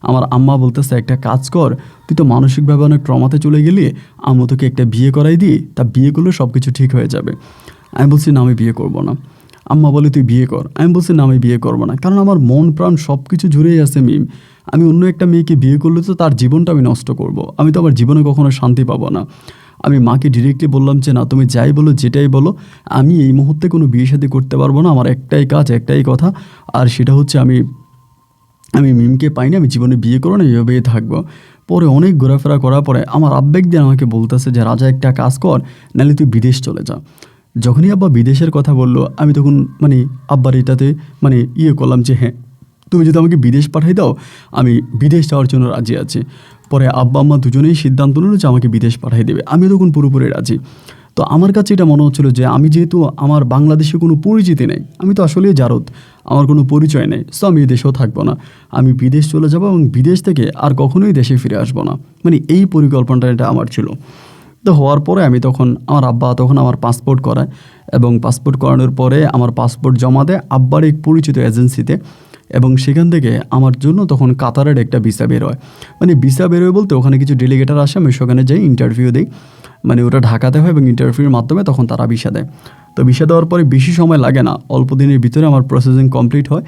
আমার আম্মা বলতেছে একটা কাজ কর, তুই তো মানসিকভাবে অনেক ট্রমাতে চলে গেলি, আম্মু তোকে একটা বিয়ে করাই দিই, তা বিয়ে করলে সব কিছু ঠিক হয়ে যাবে। আমি বলছি না, আমি বিয়ে করবো না। আম্মা বলে তুই বিয়ে কর। আমি বলছি না, আমি বিয়ে করবো না, কারণ আমার মন প্রাণ সব কিছু জুড়েই আছে মিম। আমি অন্য একটা মেয়েকে বিয়ে করলে তো তার জীবনটা আমি নষ্ট করব, আমি তো আমার জীবনে কখনো শান্তি পাবো না। আমি মাকে ডিরেক্টলি বললাম যে না, তুমি যাই বলো, যেটাই বলো, আমি এই মুহূর্তে কোনো বিয়ে শাদী করতে পারবো না। আমার একটাই কাজ, একটাই কথা, আর সেটা হচ্ছে আমি মিমকে পাইনি, আমি জীবনে বিয়ে করবো না, এভাবেই থাকবো। পরে অনেক ঘোরাফেরা করার পরে আমার আব্বা একদিন আমাকে বলতেছে যে, রাজা একটা কাজ কর, নাহলে তুই বিদেশ চলে যা। যখনই আব্বা বিদেশের কথা বললো, আমি তখন আব্বার এটাতে করলাম যে হ্যাঁ, তুমি যদি আমাকে বিদেশ পাঠাই দাও, আমি বিদেশ যাওয়ার জন্য রাজি আছি। পরে আব্বা আম্মা দুজনেই সিদ্ধান্ত নিল যে আমাকে বিদেশ পাঠাই দেবে। আমি তখন পুরোপুরি রাজি। তো আমার কাছে এটা মনে হচ্ছিলো যে আমি যেহেতু আমার বাংলাদেশে কোনো পরিচিতি নেই, আমি তো আসলেই জারদ, আমার কোনো পরিচয় নেই, সো আমি দেশেও থাকবো না, আমি বিদেশ চলে যাব এবং বিদেশ থেকে আর কখনোই দেশে ফিরে আসবো না। এই পরিকল্পনাটা এটা আমার ছিল। তো হওয়ার পরে আমার আব্বা তখন আমার পাসপোর্ট করায় এবং পাসপোর্ট করানোর পরে আমার পাসপোর্ট জমা দেয় আব্বার এক পরিচিত এজেন্সিতে, এবং সেখান থেকে আমার জন্য তখন কাতারের একটা ভিসা বের হয়। ভিসা বের হয় বলতে ওখানে কিছু ডেলিগেটার আসে, আমি সেখানে যাই, ইন্টারভিউ দিই। ওটা ঢাকাতে হয় এবং ইন্টারভিউর মাধ্যমে তখন তারা ভিসা দেয়। তো ভিসা দেওয়ার পরে বেশি সময় লাগে না, অল্প দিনের ভিতরে আমার প্রসেসিং কমপ্লিট হয়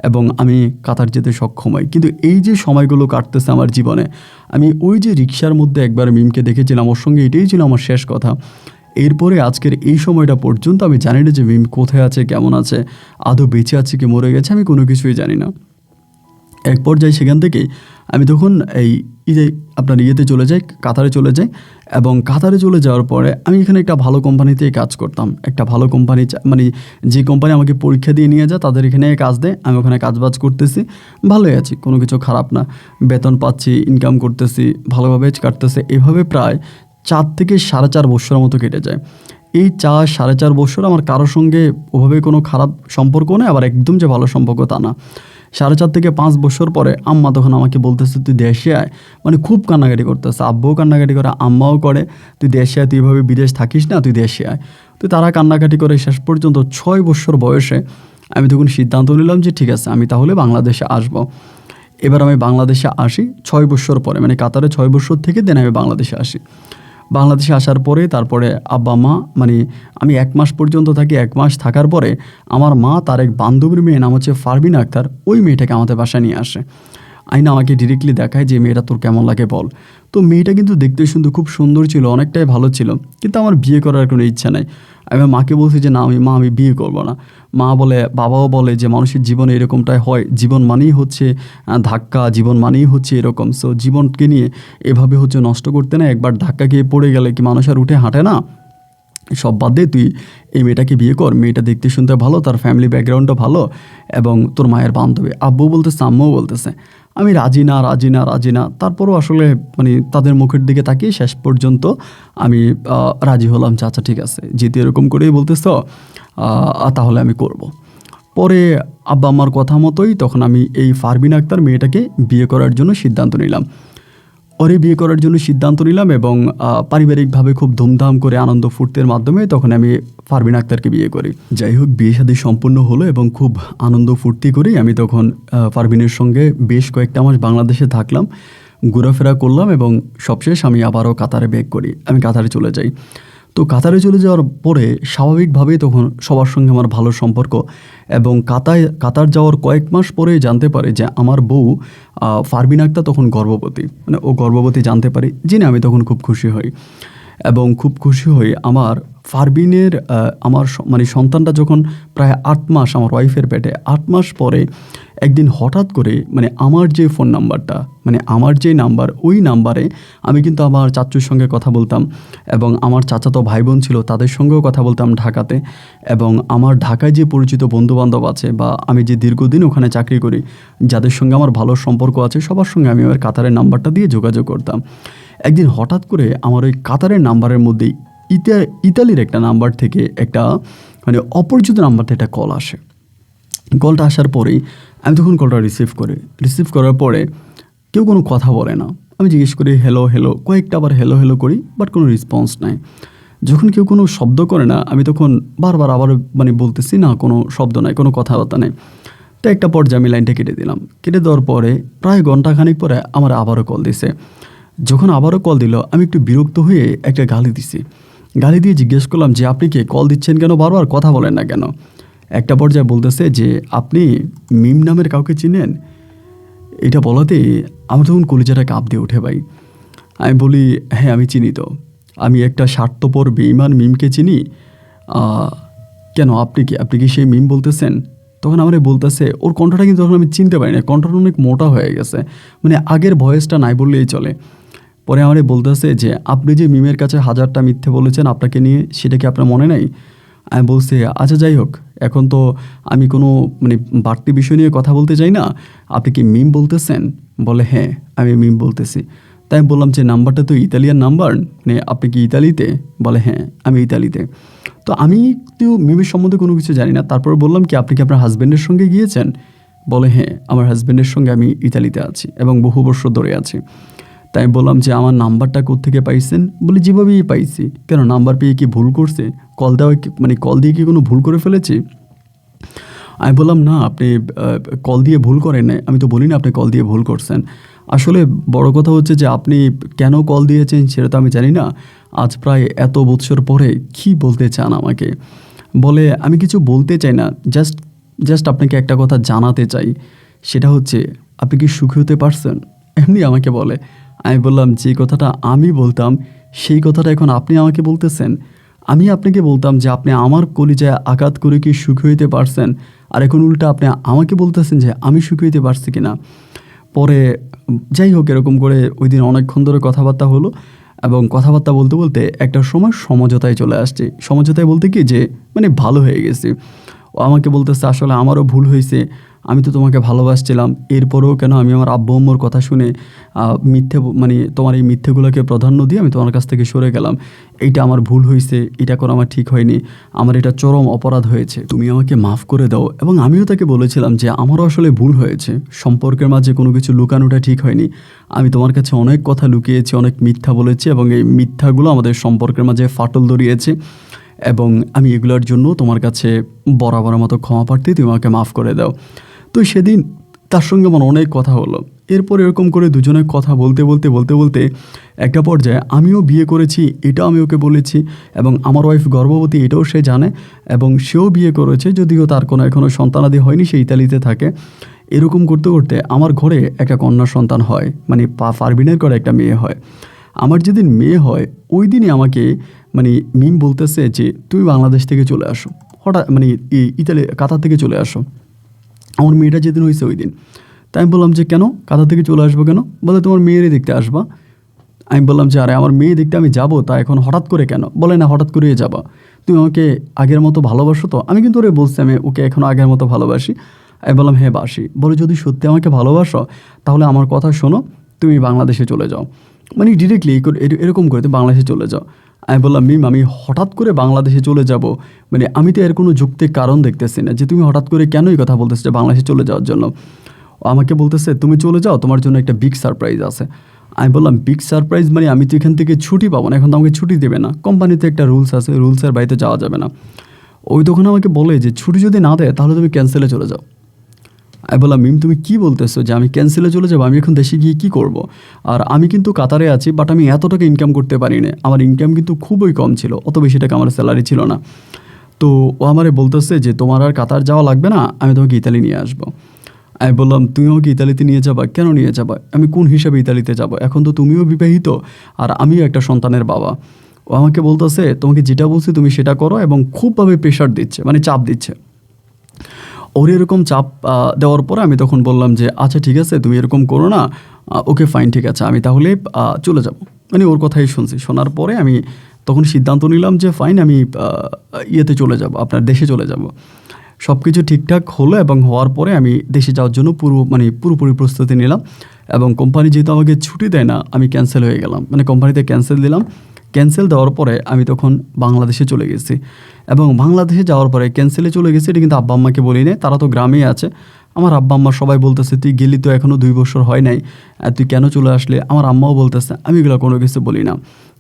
এবং আমি কাতার যেতে সক্ষম হই। কিন্তু এই যে সময়গুলো কাটতেছে আমার জীবনে, আমি ওই যে রিক্সার মধ্যে একবার মিমকে দেখেছিলাম, ওর সঙ্গে এটাই ছিল আমার শেষ কথা। এরপরে আজকের এই সময়টা পর্যন্ত আমি জানি না যে মিম কোথায় আছে, কেমন আছে, আদৌ বেঁচে আছে কি মরে গেছে, আমি কোনো কিছুই জানি না। এক পর্যায়ে সেখান থেকেই আমি তখন ইয়েতে চলে যাই, কাতারে চলে যাই। এবং কাতারে চলে যাওয়ার পরে আমি এখানে একটা ভালো কোম্পানিতেই কাজ করতাম। একটা ভালো কোম্পানি, যে কোম্পানি আমাকে পরীক্ষা দিয়ে নিয়ে যায় তাদের এখানে কাজ দেয়, আমি ওখানে কাজবাজ করতেছি, ভালোই আছি, কোনো কিছু খারাপ না, বেতন পাচ্ছি, ইনকাম করতেছি, ভালোভাবে কাটতেছে। এভাবে প্রায় 4 থেকে 4.5 বছরের মতো কেটে যায়। এই 4-4.5 বছর আমার কারোর সঙ্গে ওভাবে কোনো খারাপ সম্পর্ক নেই, আবার একদম যে ভালো সম্পর্ক তা না। 4.5 থেকে 5 বছর পরে আম্মা তখন আমাকে বলতেছে, তুই দেশে আয়। খুব কান্নাকাটি করতেছে, আব্বুও কান্নাকাটি করে, আম্মাও করে, তুই দেশে আয়, তুই এভাবে বিদেশ থাকিস না, তুই দেশে আয়। তো তারা কান্নাকাটি করে শেষ পর্যন্ত 6 বছর বয়সে আমি তখন সিদ্ধান্ত নিলাম যে ঠিক আছে, আমি তাহলে বাংলাদেশে আসব। এবার আমি বাংলাদেশে আসি 6 বছর পরে, কাতারে 6 বছর থেকে দেন আমি বাংলাদেশে আসি। বাংলাদেশে আসার পরে তারপরে আব্বা মা আমি 1 মাস পর্যন্ত থাকি। 1 মাস থাকার পরে আমার মা তার এক বান্ধবীর মেয়ে, নাম হচ্ছে ফারবিন আক্তার, ওই মেয়েটাকে আমাদের বাসায় নিয়ে আসে। আইনা আমাকে ডিরেক্টলি দেখায় যে মেয়েটা তোর কেমন লাগে বল। তো মেয়েটা কিন্তু দেখতে শুনতে খুব সুন্দর ছিল, অনেকটাই ভালো ছিল, কিন্তু আমার বিয়ে করার কোনো ইচ্ছা নাই। আমি মাকে বলছি যে না, আমি বিয়ে করব না। বাবাও বলে যে মানুষের জীবনে এরকমটাই হয়, জীবন মানেই হচ্ছে ধাক্কা, জীবন মানেই হচ্ছে এরকম। সো জীবনকে নিয়ে এভাবে হচ্ছে নষ্ট করতে না, একবার ধাক্কা খেয়ে পড়ে গেলে কি মানুষ আর উঠে হাঁটে না। সব বাদ দিয়ে তুই এই মেয়েটাকে বিয়ে কর, মেয়েটা দেখতে শুনতে ভালো, তার ফ্যামিলি ব্যাকগ্রাউন্ডটা ভালো, এবং তোর মায়ের বান্ধবী। আব্বু বলতেছে, আম্মাও বলতেছে। আমি রাজি না। তারপরও আসলে তাদের মুখের দিকে তাকিয়ে শেষ পর্যন্ত আমি রাজি হলাম। আচ্ছা ঠিক আছে, যেহেতু এরকম করেই বলতেছ তাহলে আমি করব। পরে আব্বা আম্মার কথা মতোই তখন আমি এই ফারবিন আক্তার মেয়েটাকে বিয়ে করার জন্য সিদ্ধান্ত নিলাম। ওরে বিয়ে করার জন্য সিদ্ধান্ত নিলাম এবং পারিবারিকভাবে খুব ধুমধাম করে আনন্দ ফুর্তির মাধ্যমে তখন আমি ফারবিন আক্তারকে বিয়ে করি। যাই হোক, বিয়ে শাদী সম্পূর্ণ হলো এবং খুব আনন্দ ফুর্তি করেই আমি তখন ফারবিনের সঙ্গে বেশ কয়েকটা মাস বাংলাদেশে থাকলাম, ঘোরাফেরা করলাম এবং সবশেষ আমি আবারও কাতারে ব্যাক করি। আমি কাতারে চলে যাই। তো কাতারে চলে যাওয়ার পরে স্বাভাবিকভাবেই তখন সবার সঙ্গে আমার ভালো সম্পর্ক এবং কাতার যাওয়ার কয়েক মাস পরেই জানতে পারে যে আমার বউ ফারবিন আক্তার তখন গর্ভবতী, মানে ও গর্ভবতী জানতে পারি, জেনে আমি তখন খুব খুশি হই এবং খুব খুশি হই। আমার ফারবিনের আমার মানে সন্তানটা যখন প্রায় 8 মাস আমার ওয়াইফের পেটে, 8 মাস পরে একদিন হঠাৎ করে মানে আমার যে ফোন নাম্বারটা, মানে আমার যে নাম্বার, ওই নাম্বারে আমি কিন্তু আমার চাচুর সঙ্গে কথা বলতাম এবং আমার চাচাতো ভাই বোন ছিল তাদের সঙ্গেও কথা বলতাম ঢাকাতে, এবং আমার ঢাকায় যে পরিচিত বন্ধুবান্ধব আছে বা আমি যে দীর্ঘদিন ওখানে চাকরি করি, যাদের সঙ্গে আমার ভালো সম্পর্ক আছে, সবার সঙ্গে আমি আমার কাতারের নাম্বারটা দিয়ে যোগাযোগ করতাম। একদিন হঠাৎ করে আমার ওই কাতারের নাম্বারের মধ্যেই ইতালির একটা নাম্বার থেকে একটা মানে অপরিচিত নাম্বার থেকে একটা কল আসে। কলটা আসার পরেই আমি তখন কলটা রিসিভ করার পরে কেউ কোনো কথা বলে না। আমি জিজ্ঞেস করি হ্যালো হ্যালো, কয়েকটা আবার হ্যালো হ্যালো করি, বাট কোনো রেসপন্স নাই। যখন কেউ কোনো শব্দ করে না, আমি তখন বারবার আবার মানে বলতেছি না, কোনো শব্দ নাই, কোনো কথাবার্তা নেই। তো একটা পর্যায়ে আমি লাইনটা কেটে দিলাম। কেটে দেওয়ার পরে প্রায় ঘন্টাখানিক পরে আমার আবারও কল দিছে। যখন আবারও কল দিল, আমি একটু বিরক্ত হয়ে একটা গালি দিছি। গালি দিয়ে জিজ্ঞেস করলাম যে আপনি কে, কল দিচ্ছেন কেন, বারবার কথা বলেন না কেন? একটা পর্যায়ে বলতেছে যে আপনি মিম নামের কাউকে চিনেন? এটা বলাতে আমার তখন কলিজাটা কাঁপ দিয়ে ওঠে ভাই। আমি বলি হ্যাঁ আমি চিনি তো, আমি একটা স্বার্থপর বেঈমান মিমকে চিনি। কেন, আপনি কি সেই মিম বলতেছেন? তখন আমার বলতেছে, ওর কণ্ঠটা কিন্তু তখন আমি চিনতে পারি না, কণ্ঠটা অনেক মোটা হয়ে গেছে, মানে আগের ভয়েসটা নাই বললেই চলে। পরে আমার বলতেছে যে আপনি যে মিমের কাছে 1000টা মিথ্যে বলেছেন আপনাকে নিয়ে, সেটা কি আপনার মনে নাই? আমি বলছি আচ্ছা যাই হোক, এখন তো আমি কোনো মানে বাড়তি বিষয় নিয়ে কথা বলতে চাই না, আপনি কি মিম বলতেছেন? বলে হ্যাঁ আমি মিম বলতেছি। তাই আমি বললাম যে নাম্বারটা তো ইতালিয়ান নাম্বার, মানে আপনি কি ইতালিতে? বলে হ্যাঁ আমি ইতালিতে। তো আমি তো মিমের সম্বন্ধে কোনো কিছু জানি না। তারপরে বললাম কি আপনি কি আপনার হাজব্যান্ডের সঙ্গে গিয়েছেন? বলে হ্যাঁ আমার হাজব্যান্ডের সঙ্গে আমি ইতালিতে আছি এবং বহু বছর ধরে আছি। তাই আমি বললাম যে আমার নাম্বারটা কোত্থেকে পাইছেন? বলে যেভাবেই পাইছি। কেন, নাম্বার পেয়ে কি ভুল করছে? কল দেওয়া মানে কল দিয়ে কি কোনো ভুল করে ফেলেছি? আমি বললাম না, আপনি কল দিয়ে ভুল করেন নাই। আমি তো বলি না আপনি কল দিয়ে ভুল করছেন। আসলে বড় কথা হচ্ছে যে আপনি কেন কল দিয়েছেন সেটা তো আমি জানি না। আজ প্রায় এত বছর পরে কি বলতে চান আমাকে? বলে আমি কিছু বলতে চাই না, জাস্ট আপনাকে একটা কথা জানাতে চাই, সেটা হচ্ছে আপনি কি সুখী হতে পারছেন? এমনি আমাকে বলে। আমি বললাম যে কথাটা আমি বলতাম সেই কথাটা এখন আপনি আমাকে বলতেছেন? আমি আপনাকে বলতাম যে আপনি আমার কলিজায় আঘাত করে কি সুখী হইতে পারছেন, আর এখন উল্টা আপনি আমাকে বলতেছেন যে আমি সুখী হইতে পারছি কিনা। পরে যাই হোক, এরকম করে ওই দিন অনেকক্ষণ ধরে কথাবার্তা হলো এবং কথাবার্তা বলতে বলতে একটা সময় সমঝোতায় চলে আসছে। সমঝোতায় বলতে কি যে মানে ভালো হয়ে গেছি। ও আমাকে বলতেছে আসলে আমারও ভুল হয়েছে, আমি তো তোমাকে ভালোবাসছিলাম, এরপরেও কেন আমি আমার আব্বু আম্মুর কথা শুনে মিথ্যে মানে তোমার এই মিথ্যেগুলোকে প্রাধান্য দিয়ে আমি তোমার কাছ থেকে সরে গেলাম। এইটা আমার ভুল হয়েছে, এটা করে আমার ঠিক হয়নি, আমার এটা চরম অপরাধ হয়েছে, তুমি আমাকে মাফ করে দাও। এবং আমিও তাকে বলেছিলাম যে আমারও আসলে ভুল হয়েছে, সম্পর্কের মাঝে কোনো কিছু লুকানোটা ঠিক হয়নি, আমি তোমার কাছে অনেক কথা লুকিয়েছি, অনেক মিথ্যা বলেছি এবং এই মিথ্যাগুলো আমাদের সম্পর্কের মাঝে ফাটল ধরিয়েছে এবং আমি এগুলোর জন্য তোমার কাছে বরাবরের মতো ক্ষমা প্রার্থী, তুমি আমাকে মাফ করে দাও। তো সেদিন তার সঙ্গে আমার অনেক কথা হলো। এরপর এরকম করে দুজনে কথা বলতে বলতে একটা পর্যায়ে আমিও বিয়ে করেছি এটাও আমি ওকে বলেছি এবং আমার ওয়াইফ গর্ভবতী এটাও সে জানে এবং সেও বিয়ে করেছে, যদিও তার কোনো এখনও সন্তানাদি হয়নি, সে ইতালিতে থাকে। এরকম করতে করতে আমার ঘরে একটা কন্যা সন্তান হয়, মানে ফারবিনের ঘরে একটা মেয়ে হয়। আমার যেদিন মেয়ে হয় ওই দিনই আমাকে মানে মিম বলতেছে যে তুমি বাংলাদেশ থেকে চলে আসো, হঠাৎ মানে কাতার থেকে চলে আসো। আমার মেয়েটা যেদিন হয়েছে ওই দিন। তাই আমি বললাম যে কেন, কাতার থেকে চলে আসবো কেন? বলে তোমার মেয়েরই দেখতে আসবা। আমি বললাম যে আরে আমার মেয়ে দেখতে আমি যাবো, তা এখন হঠাৎ করে কেন? বলে না হঠাৎ করেই যাবা, তুমি আমাকে আগের মতো ভালোবাসো তো? আমি কিন্তু ওরে বলছি আমি ওকে এখনও আগের মতো ভালোবাসি। আমি বললাম হ্যাঁ বাসি। বলে যদি সত্যি আমাকে ভালোবাসো তাহলে আমার কথা শোনো, তুমি বাংলাদেশে চলে যাও। মানে ডিরেক্টলি এরকম করে তুমি বাংলাদেশে চলে যাও। আমি বললাম মিম আমি হঠাৎ করে বাংলাদেশে চলে যাব, মানে আমি তো এর কোনো যুক্তির কারণ দেখতেছি না যে তুমি হঠাৎ করে কেন এই কথা বলতেছো যে বাংলাদেশে চলে যাওয়ার জন্য। ও আমাকে বলতেছে তুমি চলে যাও, তোমার জন্য একটা বিগ সারপ্রাইজ আছে। আমি বললাম বিগ সারপ্রাইজ মানে আমি তো এখান থেকে ছুটি পাবো না, এখন তো আমাকে ছুটি দেবে না, কোম্পানিতে একটা রুলস আছে, রুলসের বাইরে যাওয়া যাবে না। ওই তখন আমাকে বলে যে ছুটি যদি না দেয় তাহলে তুমি ক্যান্সেলে চলে যাও। আমি বললাম মিম তুমি কী বলতেছো যে আমি ক্যান্সেলে চলে যাবো, আমি এখন দেশে গিয়ে কী করব? আর আমি কিন্তু কাতারে আছি, বাট আমি এত টাকা ইনকাম করতে পারি না, আমার ইনকাম কিন্তু খুবই কম ছিল, অত বেশি টাকা আমার স্যালারি ছিল না। তো ও আমারে বলতেছে যে তোমার আর কাতার যাওয়া লাগবে না, আমি তোমাকে ইতালি নিয়ে আসবো। আমি বললাম তুমি আমাকে ইতালিতে নিয়ে যাবা, কেন নিয়ে যাবা? আমি কোন হিসাবে ইতালিতে যাব? এখন তো তুমিও বিবাহিত আর আমিও একটা সন্তানের বাবা। ও আমাকে বলতেছে তোমাকে যেটা বলছি তুমি সেটা করো, এবং খুবভাবে প্রেশার দিচ্ছে, মানে চাপ দিচ্ছে। ওর এরকম চাপ দেওয়ার পরে আমি তখন বললাম যে আচ্ছা ঠিক আছে তুমি এরকম করো না, ওকে ফাইন ঠিক আছে আমি তাহলে চলে যাব। মানে ওর কথাই শুনছি, শোনার পরে আমি তখন সিদ্ধান্ত নিলাম যে ফাইন আমি ইয়েতে চলে যাব, আপনার দেশে চলে যাব। সব কিছু ঠিকঠাক হলো এবং হওয়ার পরে আমি দেশে যাওয়ার জন্য পুরোপুরি প্রস্তুতি নিলাম। এবং কোম্পানি যেহেতু আমাকে ছুটি দেয় না, আমি ক্যান্সেল হয়ে গেলাম, মানে কোম্পানিতে ক্যান্সেল দিলাম। ক্যান্সেল দেওয়ার পরে আমি তখন বাংলাদেশে চলে গেছি। এবং বাংলাদেশে যাওয়ার পরে ক্যান্সেলে চলে গেছি, এটা কিন্তু আব্বা আম্মাকে বলি নাই, তারা তো গ্রামেই আছে। আমার আব্বা আম্মা সবাই বলতেছে তুই গেলি তো এখনও 2 বছর হয় নাই, তুই কেন চলে আসলে? আমার আম্মাও বলতেছে, আমি এগুলো কোনো কিছু বলি না।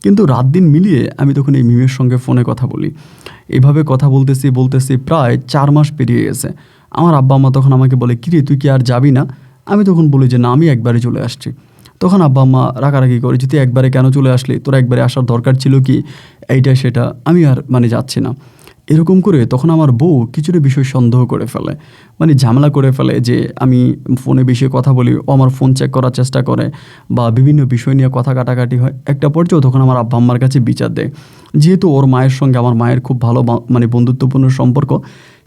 কিন্তু রাত দিন মিলিয়ে আমি তখন এই মিমের সঙ্গে ফোনে কথা বলি। এভাবে কথা বলতেছি প্রায় 4 মাস পেরিয়ে গেছে। আমার আব্বা আম্মা তখন আমাকে বলে কিরে তুই কি আর যাবি না? আমি তখন বলি যে না আমি একবারে চলে আসছি। তখন আব্বা আম্মা রাগারাগি করে যে তুই একবারে কেন চলে আসলি, তোর একবারে আসার দরকার ছিল কি, এইটা সেটা, আমি আর মানে যাচ্ছি না। এরকম করে তখন আমার বউ কিছুটা বিষয় সন্দেহ করে ফেলে, মানে ঝামেলা করে ফেলে যে আমি ফোনে বেশি কথা বলি, ও আমার ফোন চেক করার চেষ্টা করে বা বিভিন্ন বিষয় নিয়ে কথা কাটাকাটি হয়। একটা পর্যায়ে তখন আমার আব্বা আম্মার কাছে বিচার দেয়। যেহেতু ওর মায়ের সঙ্গে আমার মায়ের খুব ভালো মানে বন্ধুত্বপূর্ণ সম্পর্ক,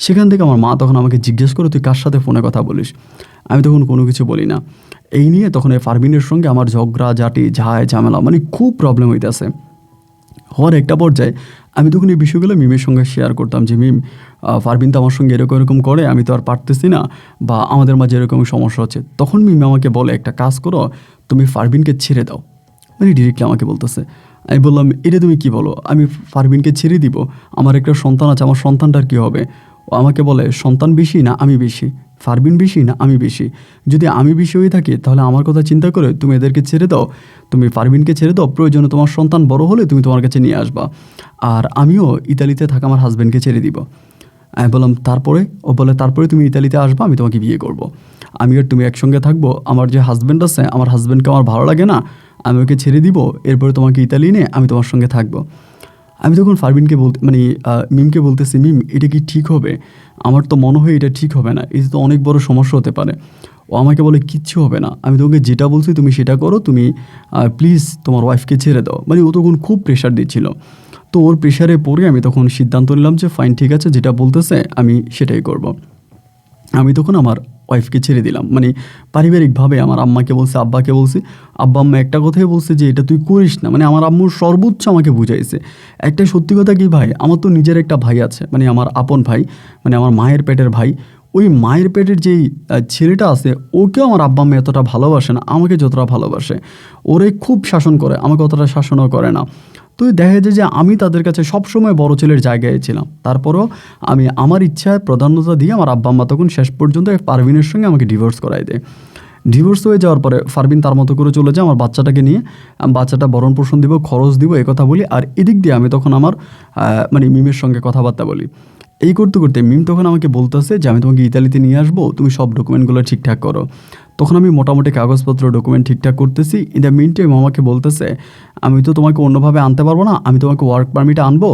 সেখান থেকে আমার মা তখন আমাকে জিজ্ঞেস করে তুই কার সাথে ফোনে কথা বলিস? আমি তখন কোনো কিছু বলি না। এই নিয়ে তখন এই ফারবিনের সঙ্গে আমার ঝগড়া ঝাঁটি ঝামেলা, মানে খুব প্রবলেম হইতেছে। হওয়ার একটা পর্যায়ে আমি তখন এই বিষয়গুলো মিমের সঙ্গে শেয়ার করতাম যে মিম ফারবিন তো আমার সঙ্গে এরকম করে, আমি তো আর পারতেছি না, বা আমাদের মাঝে এরকম সমস্যা হচ্ছে। তখন মিম আমাকে বলে একটা কাজ করো, তুমি ফারবিনকে ছেড়ে দাও। মানে ডিরেক্টলি আমাকে বলতেছে। আমি বললাম এটা তুমি কি বলো, আমি ফারবিনকে ছেড়ে দিব? আমার একটা সন্তান আছে, আমার সন্তানটার কী হবে? ও আমাকে বলে সন্তান বেশি না আমি বেশি, ফারবিন বেশি না আমি বেশি? যদি আমি বেশি হয়ে থাকি তাহলে আমার কথা চিন্তা করে তুমি এদেরকে ছেড়ে দাও, তুমি ফারবিনকে ছেড়ে দাও, প্রয়োজনে তোমার সন্তান বড় হলে তুমি তোমার কাছে নিয়ে আসবা, আর আমিও ইতালিতে থাকা আমার হাজব্যান্ডকে ছেড়ে দিব। আমি বললাম তারপরে? ও বলে তারপরে তুমি ইতালিতে আসবা, আমি তোমাকে বিয়ে করব, আমি আর তুমি একসঙ্গে থাকবো। আমার যে হাজব্যান্ড আছে, আমার হাজব্যান্ডকে আমার ভালো লাগে না, আমি ওকে ছেড়ে দিব, এরপরে তোমাকে ইতালি নিয়ে আমি তোমার সঙ্গে থাকবো। আমি তখন ফারবিনকে মিমকে বলতেছি মিম এটা কি ঠিক হবে? আমার তো মনে হয় এটা ঠিক হবে না, এটা তো অনেক বড় সমস্যা হতে পারে। ও আমাকে বলে কিচ্ছু হবে না, আমি তোমাকে যেটা বলছি তুমি সেটা করো, তুমি প্লিজ তোমার ওয়াইফকে ছেড়ে দাও। মানে ও তখন খুব প্রেশার দিচ্ছিল। তো ওর প্রেশারে পড়ে আমি তখন সিদ্ধান্ত নিলাম যে ফাইন ঠিক আছে, যেটা বলতেছে আমি সেটাই করব। আমি তখন আমার ওয়াইফকে ছেড়ে দিলাম, মানে পারিবারিকভাবে আমার আম্মাকে বলছে, আব্বাকে বলছি। আব্বা আম্মা একটা কথাই বলছে যে এটা তুই করিস না, মানে আমার আম্মুর সর্বোচ্চ আমাকে বুঝাইছে। একটা সত্যি কথা কি ভাই, আমার তো নিজের একটা ভাই আছে, মানে আমার আপন ভাই, মানে আমার মায়ের পেটের ভাই। ওই মায়ের পেটের যেই ছেলেটা আছে ওকেও আমার আব্বা আম্মা এতটা ভালোবাসে না আমাকে যতটা ভালোবাসে। ওরে খুব শাসন করে, আমাকে অতটা শাসনও করে না। তো দেখা যায় যে আমি তাদের কাছে সবসময় বড় ছেলের জায়গায় ছিলাম। তারপরও আমি আমার ইচ্ছায় প্রাধান্যতা দিয়ে আমার আব্বা আম্মা তখন শেষ পর্যন্ত পারভিনের সঙ্গে আমাকে ডিভোর্স করাই দেয়। ডিভোর্স হয়ে যাওয়ার পরে ফারবিন তার মতো করে চলে যায় আমার বাচ্চাটাকে নিয়ে। বাচ্চাটা ভরণ পোষণ দিব, খরচ দিব, কথা বলি। আর এদিক দিয়ে আমি তখন আমার মানে মিমের সঙ্গে কথাবার্তা বলি। এই করতে করতে মিম তখন আমাকে বলতেছে যে আমি তোমাকে ইতালিতে নিয়ে আসবো, তুমি সব ডকুমেন্টগুলো ঠিকঠাক করো। তখন আমি মোটামুটি কাগজপত্র ডকুমেন্ট ঠিকঠাক করতেছি। ইন দ্য মিন টাইম আমাকে বলতেছে আমি তো তোমাকে অন্যভাবে আনতে পারবো না, আমি তোমাকে ওয়ার্ক পারমিট আনবো।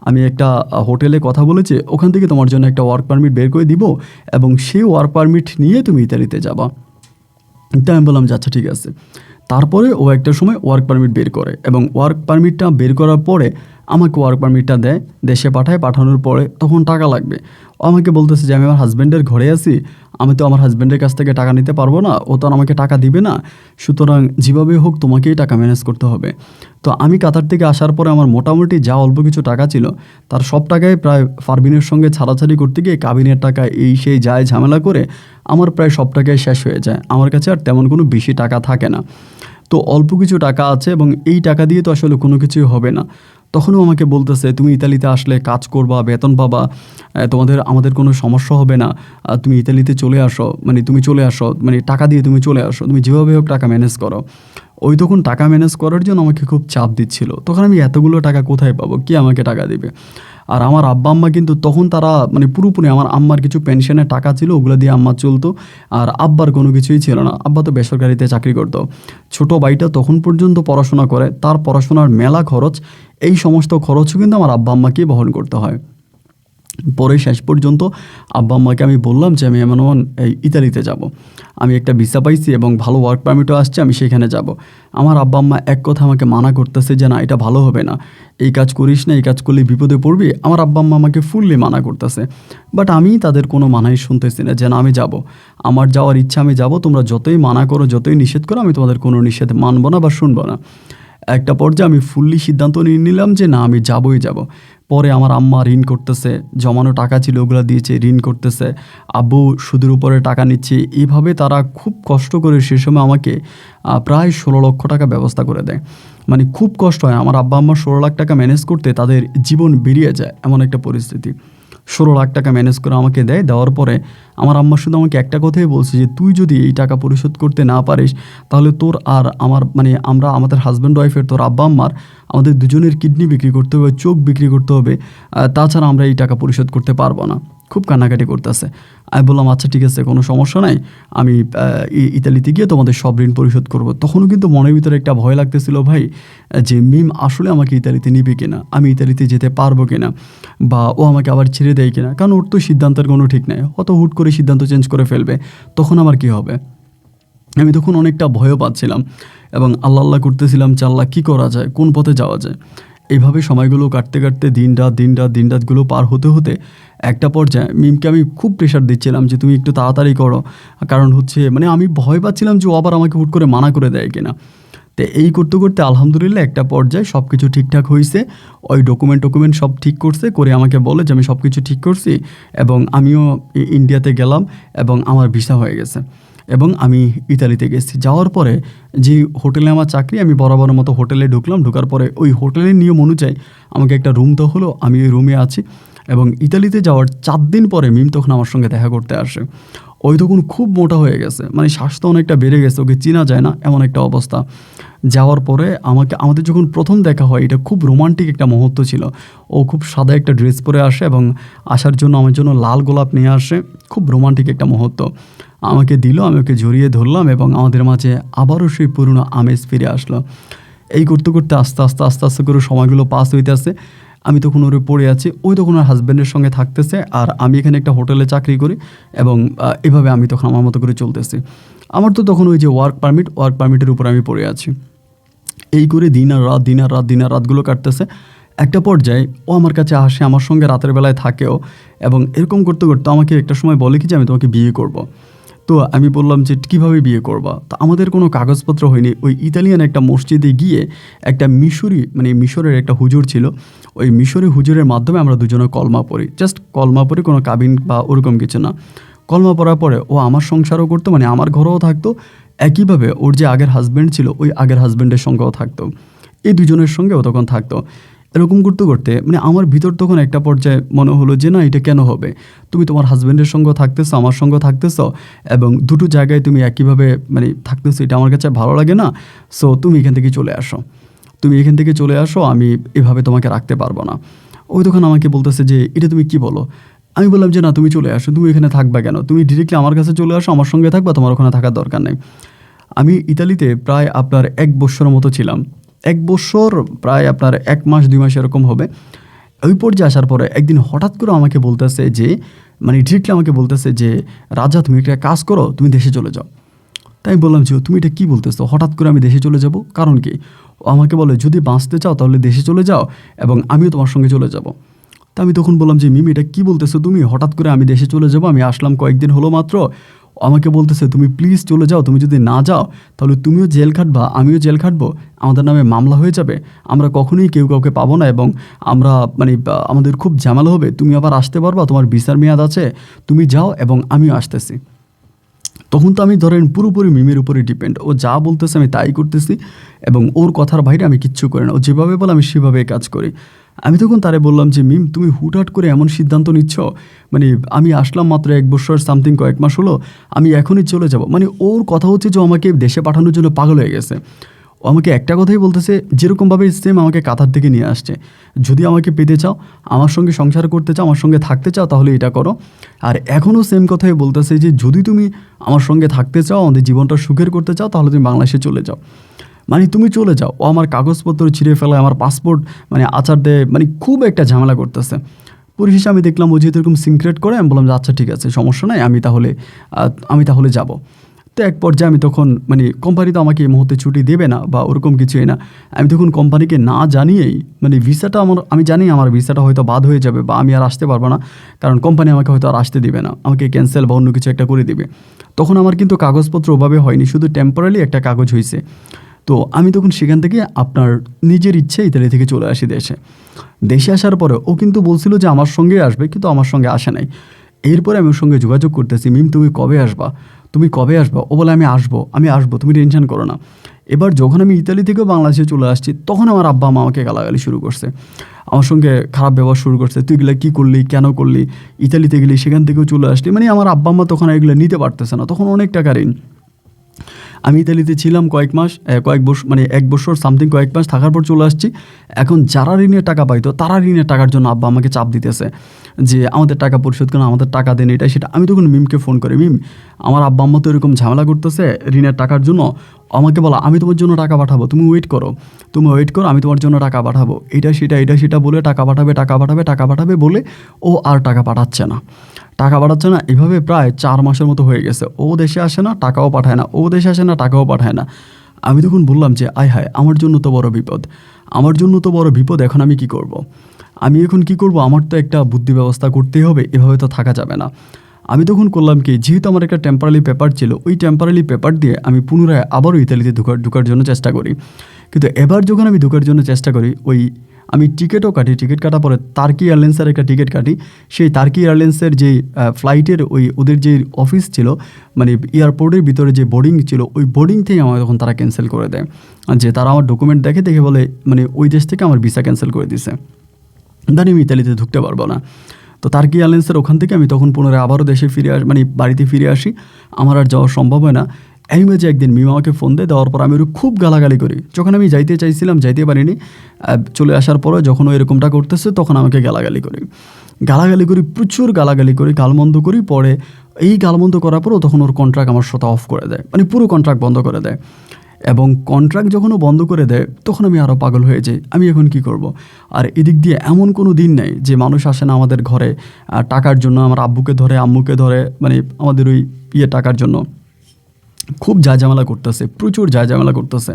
আমি একটা হোটেলে কথা বলেছি, ওখান থেকে তোমার জন্য একটা ওয়ার্ক পারমিট বের করে দিব, এবং সেই ওয়ার্ক পারমিট নিয়ে তুমি ইতালিতে যাবা। তাই আমি বললাম যে আচ্ছা ঠিক আছে। তারপরে ও একটা সময় ওয়ার্ক পারমিট বের করে, এবং ওয়ার্ক পারমিটটা বের করার পরে আমাকে ওয়ার্ক পারমিটটা দেয়, দেশে পাঠায়। পাঠানোর পরে তখন টাকা লাগবে। ও আমাকে বলতেছে যে আমি আমার হাজব্যান্ডের ঘরে আছি, আমি তো আমার হাজব্যান্ডের কাছ থেকে টাকা নিতে পারবো না, ও তো আর আমাকে টাকা দিবে না, সুতরাং যেভাবে হোক তোমাকেই টাকা ম্যানেজ করতে হবে। তো আমি কাতার থেকে আসার পরে আমার মোটামুটি যা অল্প কিছু টাকা ছিল তার সব টাকায় প্রায় ফারবিনের সঙ্গে ছাড়াছাড়ি করতে গিয়ে কাবিনের টাকা এই সেই যায় ঝামেলা করে আমার প্রায় সব টাকায় শেষ হয়ে যায়। আমার কাছে আর তেমন কোনো বেশি টাকা থাকে না। তো অল্প কিছু টাকা আছে এবং এই টাকা দিয়ে তো আসলে কোনো কিছুই হবে না। তখনও আমাকে বলতেছে, তুমি ইতালিতে আসলে কাজ করবা, বেতন পাবা, আমাদের কোনো সমস্যা হবে না, তুমি ইতালিতে চলে আসো, মানে তুমি চলে আসো, মানে টাকা দিয়ে তুমি চলে আসো, তুমি যেভাবে হোক টাকা ম্যানেজ করো। ওই তখন টাকা ম্যানেজ করার জন্য আমাকে খুব চাপ দিচ্ছিল। তখন আমি এতগুলো টাকা কোথায় পাবো, কে আমাকে টাকা দিবে? আর আমার আব্বা আম্মা কিন্তু তখন তারা মানে পুরোপুরি, আমার আম্মার কিছু পেনশনের টাকা ছিল, ওগুলো দিয়ে আম্মা চলতো। আর আব্বার কোনো কিছুই ছিল না, আব্বা তো বেসরকারিতে চাকরি করতো। ছোটো ভাইটা তখন পর্যন্ত পড়াশোনা করে, তার পড়াশোনার মেলা খরচ, এই সমস্ত খরচও কিন্তু আমার আব্বা আম্মাকেই বহন করতে হয়। পরে শেষ পর্যন্ত আব্বা আম্মাকে আমি বললাম যে আমি এমন এই ইতালিতে যাব, আমি একটা ভিসা পাইছি এবং ভালো ওয়ার্ক পারমিটও আসছে, আমি সেখানে যাব। আমার আব্বা আম্মা এক কথা আমাকে মানা করতেছে যে না, এটা ভালো হবে না, এই কাজ করিস না, এই কাজ করলে বিপদে পড়বি। আমার আব্বা আম্মা আমাকে ফুললি মানা করতেছে, বাট আমি তাদের কোনো মানাই শুনতেছি না যে না আমি যাব, আমার যাওয়ার ইচ্ছা, আমি যাব, তোমরা যতই মানা করো, যতই নিষেধ করো, আমি তোমাদের কোনো নিষেধ মানবো না বা শুনবো না। একটা পর্যায়ে আমি ফুললি সিদ্ধান্ত নিয়ে নিলাম যে না, আমি যাবই যাব। পরে আমার আম্মা ঋণ করতেছে, জমানো টাকা ছিল ওগুলো দিয়েছে, ঋণ করতেছে, আব্বু সুদের উপরে টাকা নিচ্ছে। এইভাবে তারা খুব কষ্ট করে সে সময় আমাকে প্রায় 16 লক্ষ টাকা ব্যবস্থা করে দেয়। মানে খুব কষ্ট হয় আমার আব্বা আম্মার 16 লাখ টাকা ম্যানেজ করতে, তাদের জীবন বেরিয়ে যায় এমন একটা পরিস্থিতি। 16 লাখ টাকা ম্যানেজ করে আমাকে দেয়। দেওয়ার পরে আমার আম্মা শুধু আমাকে একটা কথাই বলছে যে তুই যদি এই টাকা পরিশোধ করতে না পারিস, তাহলে তোর আর আমার, মানে আমাদের হাজব্যান্ড ওয়াইফের, তোর আব্বা আম্মার, আমাদের দুজনের কিডনি বিক্রি করতে হবে, চোখ বিক্রি করতে হবে, তাছাড়া আমরা এই টাকা পরিশোধ করতে পারবো না। খুব কান্নাকাটি করতেছে। আমি বললাম আচ্ছা ঠিক আছে, কোনো সমস্যা নাই, আমি ইতালিতে গিয়ে তোমাদের সব ঋণ পরিশোধ করব। তখনও কিন্তু মনের ভিতরে একটা ভয় লাগতেছিল ভাই, যে মিম আসলে আমাকে ইতালিতে নিবে কিনা, আমি ইতালিতে যেতে পারবো কিনা, বা ও আমাকে আবার ছেড়ে দেয় কিনা। কারণ ওর তো সিদ্ধান্তের কোনো ঠিক নাই, হয়তো হুট করে সিদ্ধান্ত চেঞ্জ করে ফেলবে, তখন আমার কি হবে? আমি তখন অনেকটা ভয়ও পাচ্ছিলাম এবং আল্লাহ আল্লাহ করতেছিলাম যে আল্লাহ কী করা যায়, কোন পথে যাওয়া যায়। এইভাবে সময়গুলো কাটতে কাটতে দিন রাতগুলো পার হতে হতে একটা পর্যায়ে মিমকে আমি খুব প্রেশার দিচ্ছিলাম যে তুমি একটু তাড়াতাড়ি করো, কারণ হচ্ছে মানে আমি ভয় পাচ্ছিলাম যে ও আবার আমাকে হুট করে মানা করে দেয় কিনা। তো এই করতে করতে আলহামদুলিল্লাহ একটা পর্যায়ে সব কিছু ঠিকঠাক হয়েছে। ওই ডকুমেন্ট সব ঠিক করছে, করে আমাকে বলে যে আমি সব কিছু ঠিক করছি এবং আমিও ইন্ডিয়াতে গেলাম এবং আমার ভিসা হয়ে গেছে এবং আমি ইতালিতে গেছি। যাওয়ার পরে যে হোটেলে আমার চাকরি, আমি বরাবরের মতো হোটেলে ঢুকলাম। ঢোকার পরে ওই হোটেলের নিয়ম অনুযায়ী আমাকে একটা রুম তো হলো, আমি ওই রুমে আছি এবং ইতালিতে যাওয়ার 4 দিন পরে মিম তখন আমার সঙ্গে দেখা করতে আসে। ওই তখন খুব মোটা হয়ে গেছে, মানে স্বাস্থ্য অনেকটা বেড়ে গেছে, ওকে চেনা যায় না এমন একটা অবস্থা। যাওয়ার পরে আমাদের যখন প্রথম দেখা হয়, এটা খুব রোমান্টিক একটা মুহূর্ত ছিল। ও খুব সাদা একটা ড্রেস পরে আসে এবং আসার জন্য আমার জন্য লাল গোলাপ নিয়ে আসে। খুব রোমান্টিক একটা মুহূর্ত আমাকে দিল, আমি ওকে জড়িয়ে ধরলাম এবং আমাদের মাঝে আবারও সেই পুরনো আমেজ ফিরে আসলো। এই করতে করতে আস্তে আস্তে করে সময়গুলো পাস হইতে আসে। আমি তখন ওরে পড়ে আছি, ওই তখন ওর হাজব্যান্ডের সঙ্গে থাকতেছে, আর আমি এখানে একটা হোটেলে চাকরি করি এবং এভাবে আমি তখন আমার মতো করে চলতেছি। আমার তো তখন ওই যে ওয়ার্ক পারমিটের উপর আমি পড়ে আছি। এই করে দিন আর রাতগুলো কাটতেছে। একটা পর্যায়ে ও আমার কাছে আসে, আমার সঙ্গে রাতের বেলায় থাকেও এবং এরকম করতে করতে আমাকে একটা সময় বলে কি যে আমি তোমাকে বিয়ে করব। তো আমি বললাম যে কীভাবে বিয়ে করবা? তা আমাদের কোনো কাগজপত্র হয়নি। ওই ইতালিয়ান একটা মসজিদে গিয়ে একটা মিশরের একটা হুজুর ছিল, ওই মিশরি হুজুরের মাধ্যমে আমরা দুজনে কলমা পড়ি। জাস্ট কলমা পড়ি, কোনো কাবিন বা ওরকম কিছু না। কলমা পড়ার পরে ও আমার সংসারও করতো, মানে আমার ঘরেও থাকতো, একইভাবে ওর যে আগের হাজব্যান্ড ছিল ওই আগের হাজব্যান্ডের সঙ্গেও থাকতো, এই দুজনের সঙ্গেও তখন থাকতো। এরকম করতে করতে মানে আমার ভিতর তখন একটা পর্যায়ে মনে হলো যে না, এটা কেন হবে? তুমি তোমার হাজব্যান্ডের সঙ্গে থাকতেছো, আমার সঙ্গে থাকতেছো এবং দুটো জায়গায় তুমি একইভাবে মানে থাকতেছো, এটা আমার কাছে ভালো লাগে না। সো তুমি এখান থেকে চলে আসো, আমি এভাবে তোমাকে রাখতে পারবো না। ওই তখন আমাকে বলতেছে যে এটা তুমি কি বলো? আমি বললাম যে না, তুমি চলে আসো, তুমি এখানে থাকবা কেন? তুমি ডিরেক্টলি আমার কাছে চলে আসো, আমার সঙ্গে থাকবা, তোমার ওখানে থাকার দরকার নেই। আমি ইতালিতে প্রায় আপনার 1 বছরের মতো ছিলাম। 1 বছর প্রায় আপনার 1 মাস 2 মাস এরকম হবে। ওই পর্যায়ে আসার পরে একদিন হঠাৎ করে আমাকে বলতেছে যে, মানে ডিরেক্টলি আমাকে বলতেছে যে রাজা, তুমি একটা কাজ করো, তুমি দেশে চলে যাও। তাই আমি বললাম যে তুমি এটা কী বলতেছো, হঠাৎ করে আমি দেশে চলে যাব, কারণ কি? ও আমাকে বলে যদি বাঁচতে চাও তাহলে দেশে চলে যাও এবং আমিও তোমার সঙ্গে চলে যাব। তা আমি তখন বললাম যে মিমি, এটা কী বলতেছো তুমি, হঠাৎ করে আমি দেশে চলে যাব, আমি আসলাম কয়েকদিন হলো মাত্র। আমাকে বলতেছে তুমি প্লিজ চলে যাও, তুমি যদি না যাও তাহলে তুমিও জেল খাটবা, আমিও জেল খাটবো, আমাদের নামে মামলা হয়ে যাবে, আমরা কখনোই কেউ কাউকে পাবো না এবং আমরা আমাদের খুব ঝামেলা হবে। তুমি আবার আসতে পারবা, তোমার ভিসার মেয়াদ আছে, তুমি যাও এবং আমিও আসতেছি। তখন তো আমি ধরেন পুরোপুরি মিমের উপরে ডিপেন্ড। ও যা বলতেছে আমি তাই করতেছি এবং ওর কথার বাইরে আমি কিচ্ছু করি না। ও যেভাবে বলে আমি সেভাবে কাজ করি। আমি তখন তারে বললাম যে, "মিম, তুমি হুটহাট করে এমন সিদ্ধান্ত নিচ্ছ? মানে আমি আসলাম মাত্র ১ বছর সামথিং কয়েক মাস হলো, আমি এখনই চলে যাব।" মানে ওর কথা হচ্ছে যে ও আমাকে দেশে পাঠানোর জন্য পাগল হয়ে গেছে। ও আমাকে একটা কথাই বলতেছে, যেরকমভাবে সেম আমাকে কাতার থেকে নিয়ে আসছে। "যদি আমাকে পেতে চাও, আমার সঙ্গে সংসার করতে চাও, আমার সঙ্গে থাকতে চাও তাহলে এটা করো।" আর এখনও সেম কথাই বলতেছে যে, "যদি তুমি আমার সঙ্গে থাকতে চাও, আমাদের জীবনটা সুখের করতে চাও তাহলে তুমি বাংলাদেশে চলে যাও। মানে তুমি চলে যাও।" ও আমার কাগজপত্র ছিঁড়ে ফেলায়, আমার পাসপোর্ট মানে আচার দেয়, মানে খুব একটা ঝামেলা করতেছে। পরিশেষে আমি দেখলাম ও যেহেতু এরকম সিনক্রেট করে, আমি বললাম যে, "আচ্ছা ঠিক আছে, সমস্যা নাই, আমি তাহলে যাব।" তো এক পর্যায়ে আমি তখন মানে কোম্পানি তো আমাকে এই মুহূর্তে ছুটি দেবে না বা ওরকম কিছুই না। আমি তখন কোম্পানিকে না জানিয়েই মানে ভিসাটা আমি জানি আমার ভিসাটা হয়তো বাদ হয়ে যাবে বা আমি আর আসতে পারবো না। কারণ কোম্পানি আমাকে হয়তো আর আসতে দিবে না। আমাকে ক্যানসেল বা অন্য কিছু একটা করে দিবে। তখন আমার কিন্তু কাগজপত্র ওভাবে হয়নি। শুধু টেম্পোরারি একটা কাগজ হইছে। তো আমি তখন সেখান থেকে আপনার নিজের ইচ্ছে ইতালি থেকে চলে আসি দেশে। দেশে আসার পরে ও কিন্তু বলছিল যে আমার সঙ্গেই আসবে, কিন্তু আমার সঙ্গে আসে নাই। এরপরে আমি ওর সঙ্গে যোগাযোগ করতেছি, "মিম, তুমি কবে আসবা? তুমি কবে আসবা?" ও বলে, আমি আসবো, তুমি টেনশন করো না।" এবার যখন আমি ইতালি থেকেও বাংলাদেশে চলে আসছি, তখন আমার আব্বা-আম্মা আমাকে গালাগালি শুরু করছে। আমার সঙ্গে খারাপ ব্যবহার শুরু করছে। "তুই এগুলা কী করলি? কেন করলি? ইতালিতে গেলি, সেখান থেকেও চলে আসলি।" মানে আমার আব্বা-আম্মা তখন আর এগুলো নিতে পারতেছে না। তখন অনেক টাকা ঋণ। আমি ইতালিতে ছিলাম কয়েক মাস, কয়েক বছর, মানে ১ বছর সামথিং কয়েক মাস থাকার পর চলে আসছি। এখন যারা ঋণের টাকা পাইতো, তারা ঋণের টাকার জন্য আব্বা আমাকে চাপ দিতেছে যে, "আমাদের টাকা পরিশোধ করুন, আমাদের টাকা দেন," এটা সেটা। আমি তখন মিমকে ফোন করি, "মিম, আমার আব্বা-আম্মা তো এরকম ঝামেলা করতেছে ঋণের টাকার জন্য। আমাকে বলা, আমি তোমার জন্য টাকা পাঠাবো। তুমি ওয়েট করো, আমি তোমার জন্য টাকা পাঠাবো।" এটা সেটা বলে টাকা পাঠাবে বলে ও আর টাকা পাঠাচ্ছে না। এভাবে প্রায় ৪ মাসের মতো হয়ে গেছে। ও দেশে আসে না, টাকাও পাঠায় না। ও দেশে আসে না, টাকাও পাঠায় না। আমি তখন বললাম যে, "আয় হায়! আমার জন্য তো বড় বিপদ। আমার জন্য তো বড় বিপদ। এখন আমি কি করব? এখন কি করব? আমার তো একটা বুদ্ধি ব্যবস্থা করতেই হবে। এভাবে তো থাকা যাবে না।" আমি তখন করলাম কি, যেহেতু আমার একটা টেম্পোরারি পেপার ছিল, ওই টেম্পোরারি পেপার দিয়ে আমি পুনরায় আবারও ইতালিতে ঢোকার জন্য চেষ্টা করি। কিন্তু এবার যখন আমি ঢোকার জন্য চেষ্টা করি, আমি টিকিটও কাটি। টিকিট কাটার পরে টার্কি এয়ারলাইন্সের একটা টিকিট কাটি। সেই টার্কি এয়ারলাইন্সের যেই ফ্লাইটের ওদের যে অফিস ছিল, মানে এয়ারপোর্টের ভিতরে যে বোর্ডিং ছিল, ওই বোর্ডিং থেকে আমাকে তখন তারা ক্যানসেল করে দেয়। যে তারা আমার ডকুমেন্ট দেখে বলে মানে ওই দেশ থেকে আমার ভিসা ক্যানসেল করে দিছে। দেন আমি ইতালিতে ঢুকতে পারবো না। তো টার্কি এয়ারলাইন্সের ওখান থেকে আমি তখন পুনরায় আবারও দেশে মানে বাড়িতে ফিরে আসি। আমার আর যাওয়া সম্ভব হয় না। এই মাঝে একদিন মিম আমাকে ফোন দেওয়ার পর আমি ওকে খুব গালাগালি করি। যখন আমি যাইতে চাইছিলাম, যাইতে পারিনি। চলে আসার পরে যখন ও এরকমটা করতেছে, তখন আমাকে গালাগালি করি, প্রচুর গালাগালি করি, গালমন্দ করি। পরে এই গালমন্দ করার পরও তখন ওর কন্ট্রাক্ট আমার সাথে অফ করে দেয়। মানে পুরো কন্ট্রাক্ট বন্ধ করে দেয়। এবং কন্ট্রাক্ট যখন ও বন্ধ করে দেয়, তখন আমি আরও পাগল হয়ে যাই। আমি এখন কি করব? আর এদিক দিয়ে এমন কোনো দিন নেই যে মানুষ আসে না আমাদের ঘরে টাকার জন্য। আমার আব্বুকে ধরে, আম্মুকে ধরে, মানে আমাদের ওই টাকার জন্য খুব ঝামেলা করতেছে, প্রচুর ঝামেলা করতেছে।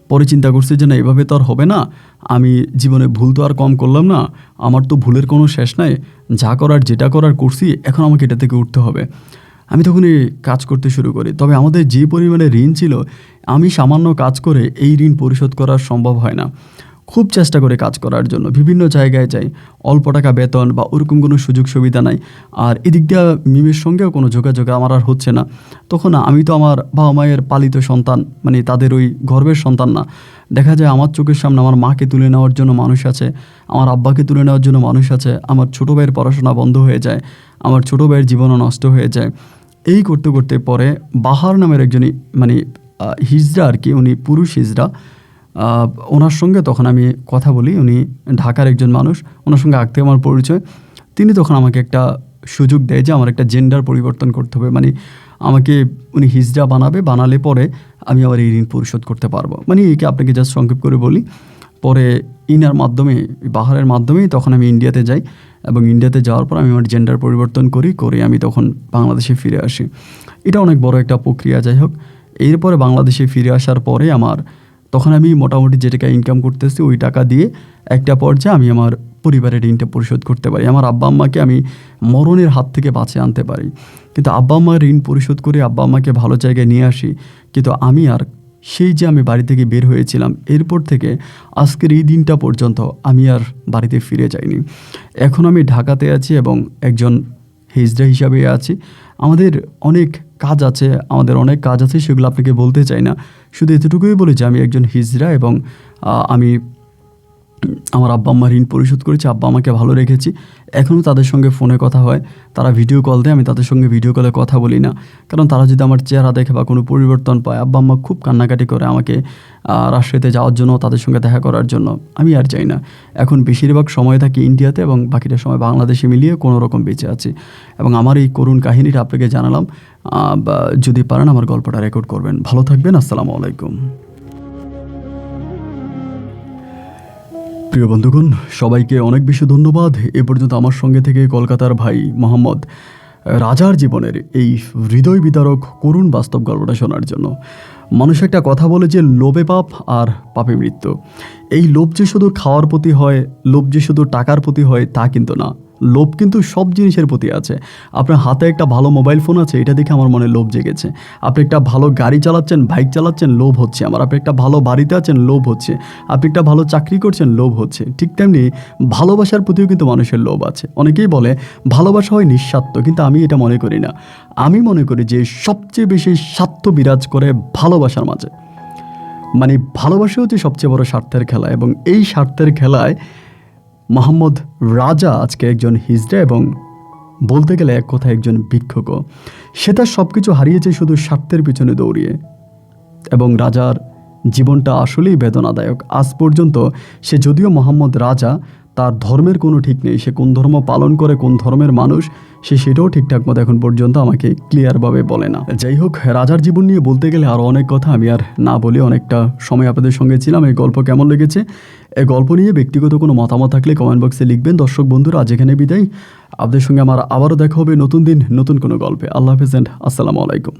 পরে চিন্তা করছি যে না, এভাবে তো আর হবে না। আমি জীবনে ভুল তো আর কম করলাম না। আমার তো ভুলের কোনো শেষ নাই। যা করার, যেটা করার করছি, এখন আমাকে এটা থেকে উঠতে হবে। আমি তখনই কাজ করতে শুরু করি। তবে আমাদের যে পরিমাণে ঋণ ছিল, আমি সামান্য কাজ করে এই ঋণ পরিশোধ করা সম্ভব হয় না। খুব চেষ্টা করে কাজ করার জন্য বিভিন্ন জায়গায় যাই, অল্প টাকা বেতন বা ওরকম কোনো সুযোগ সুবিধা নাই। আর এদিক দিয়ে মিমের সঙ্গেও কোনো যোগাযোগ আমার আর হচ্ছে না। তখন আমি তো আমার বাবা মায়ের পালিত সন্তান, মানে তাদের ওই গর্বের সন্তান না। দেখা যায় আমার চোখের সামনে আমার মাকে তুলে নেওয়ার জন্য মানুষ আছে, আমার আব্বাকে তুলে নেওয়ার জন্য মানুষ আছে। আমার ছোটো ভাইয়ের পড়াশোনা বন্ধ হয়ে যায়, আমার ছোটো ভাইয়ের জীবনও নষ্ট হয়ে যায়। এই করতে করতে পরে বাহার নামের একজনই, মানে হিজড়া আর কি, উনি পুরুষ হিজড়া, ওনার সঙ্গে তখন আমি কথা বলি। উনি ঢাকার একজন মানুষ, ওনার সঙ্গে আগ থেকে আমার পরিচয়। তিনি তখন আমাকে একটা সুযোগ দেয় যে আমার একটা জেন্ডার পরিবর্তন করতে হবে, মানে আমাকে উনি হিজড়া বানালে পরে আমি আবার এই ঋণ পরিশোধ করতে পারবো। মানে একে আপনাকে জাস্ট সংক্ষেপ করে বলি। পরে ইনার মাধ্যমে, বাহারের মাধ্যমেই তখন আমি ইন্ডিয়াতে যাই এবং ইন্ডিয়াতে যাওয়ার পর আমি আমার জেন্ডার পরিবর্তন করে আমি তখন বাংলাদেশে ফিরে আসি। এটা অনেক বড় একটা প্রক্রিয়া। যাই হোক, এরপরে বাংলাদেশে ফিরে আসার পরে তখন আমি মোটামুটি যে টাকা ইনকাম করতেছি, ওই টাকা দিয়ে একটা পর্যায়ে আমি আমার পরিবারের ঋণটা পরিশোধ করতে পারি। আমার আব্বা আম্মাকে আমি মরণের হাত থেকে বাঁচিয়ে আনতে পারি। কিন্তু আব্বা আম্মার ঋণ পরিশোধ করে আব্বা আম্মাকে ভালো জায়গায় নিয়ে আসি। কিন্তু আমি আর সেই যে আমি বাড়ি থেকে বের হয়েছিলাম, এরপর থেকে আজকের এই দিনটা পর্যন্ত আমি আর বাড়িতে ফিরে যাইনি। এখন আমি ঢাকাতে আছি এবং একজন হিজড়া হিসাবে আছি। আমাদের অনেক কাজ আছে, আমাদের অনেক কাজ আছে, সেগুলো আপনাকে বলতে চাই না। শুধু এতটুকুই বলি যে আমি একজন হিজড়া এবং আমি আমার আব্বা আম্মা ঋণ পরিশোধ করেছি, আব্বা আমাকে ভালো রেখেছি। এখনও তাদের সঙ্গে ফোনে কথা হয়, তারা ভিডিও কল দেয়, আমি তাদের সঙ্গে ভিডিও কলে কথা বলি না। কারণ তারা যদি আমার চেহারা দেখে বা কোনো পরিবর্তন পায়, আব্বা আম্মা খুব কান্নাকাটি করে আমাকে রাজশাহীতে যাওয়ার জন্য, তাদের সঙ্গে দেখা করার জন্য। আমি আর চাই না। এখন বেশিরভাগ সময় থাকি ইন্ডিয়াতে এবং বাকিটা সময় বাংলাদেশে মিলিয়ে কোনো রকম বেঁচে আছি। এবং আমার এই করুণ কাহিনীটা আপনাকে জানালাম। যদি পারেন আমার গল্পটা রেকর্ড করবেন। ভালো থাকবেন। আসসালামু আলাইকুম। প্রিয় বন্ধুগণ, সবাইকে অনেক বেশি ধন্যবাদ এ পর্যন্ত আমার সঙ্গে থেকে কলকাতার ভাই মোহাম্মদ রাজার জীবনের এই হৃদয় বিদারক করুণ বাস্তব গল্পটা শোনার জন্য। মানুষ একটা কথা বলে যে লোভে পাপ আর পাপে মৃত্যু। এই লোভ যে শুধু খাওয়ার প্রতি হয়, লোভ যে শুধু টাকার প্রতি হয় তা কিন্তু না। লোভ কিন্তু সব জিনিসের প্রতি আছে। আপনার হাতে একটা ভালো মোবাইল ফোন আছে, এটা দেখে আমার মনে লোভ জেগেছে। আপনি একটা ভালো গাড়ি চালাচ্ছেন, বাইক চালাচ্ছেন, লোভ হচ্ছে আমার। আপনি একটা ভালো বাড়িতে আছেন, লোভ হচ্ছে। আপনি একটা ভালো চাকরি করছেন, লোভ হচ্ছে। ঠিক তেমনি ভালোবাসার প্রতিও কিন্তু মানুষের লোভ আছে। অনেকেই বলে ভালোবাসা হয় নিঃস্বার্থ, কিন্তু আমি এটা মনে করি না। আমি মনে করি যে সবচেয়ে বেশি স্বার্থ বিরাজ করে ভালোবাসার মাঝে। মানে ভালোবাসা হচ্ছে সবচেয়ে বড় স্বার্থের খেলা, এবং এই স্বার্থের খেলায় মোহাম্মদ রাজা আজকে একজন হিজড়া এবং বলতে গেলে এক কথা একজন ভিক্ষুকও। সে তার সব কিছু হারিয়েছে শুধু স্বার্থের পিছনে দৌড়িয়ে। এবং রাজার জীবনটা আসলেই বেদনাদায়ক। আজ পর্যন্ত সে যদিও মোহাম্মদ রাজা, তার ধর্মের কোনো ঠিক নেই। সে কোন ধর্ম পালন করে, কোন ধর্মের মানুষ, সে সেটাও ঠিকঠাক মতো এখন পর্যন্ত আমাকে ক্লিয়ারভাবে বলে না। যাই হোক, রাজার জীবন নিয়ে বলতে গেলে আরও অনেক কথা, আমি আর না বলে অনেকটা সময় আপনাদের সঙ্গে ছিলাম। এই গল্প কেমন লেগেছে, এই গল্প নিয়ে ব্যক্তিগত কোনো মতামত থাকলে কমেন্ট বক্সে লিখবেন। দর্শক বন্ধুরা, আজ এখানে বিদায়। আপনাদের সঙ্গে আমার আবারও দেখা হবে নতুন দিন, নতুন কোনো গল্পে। আল্লাহ হাফেজ এন্ড আসসালামু আলাইকুম।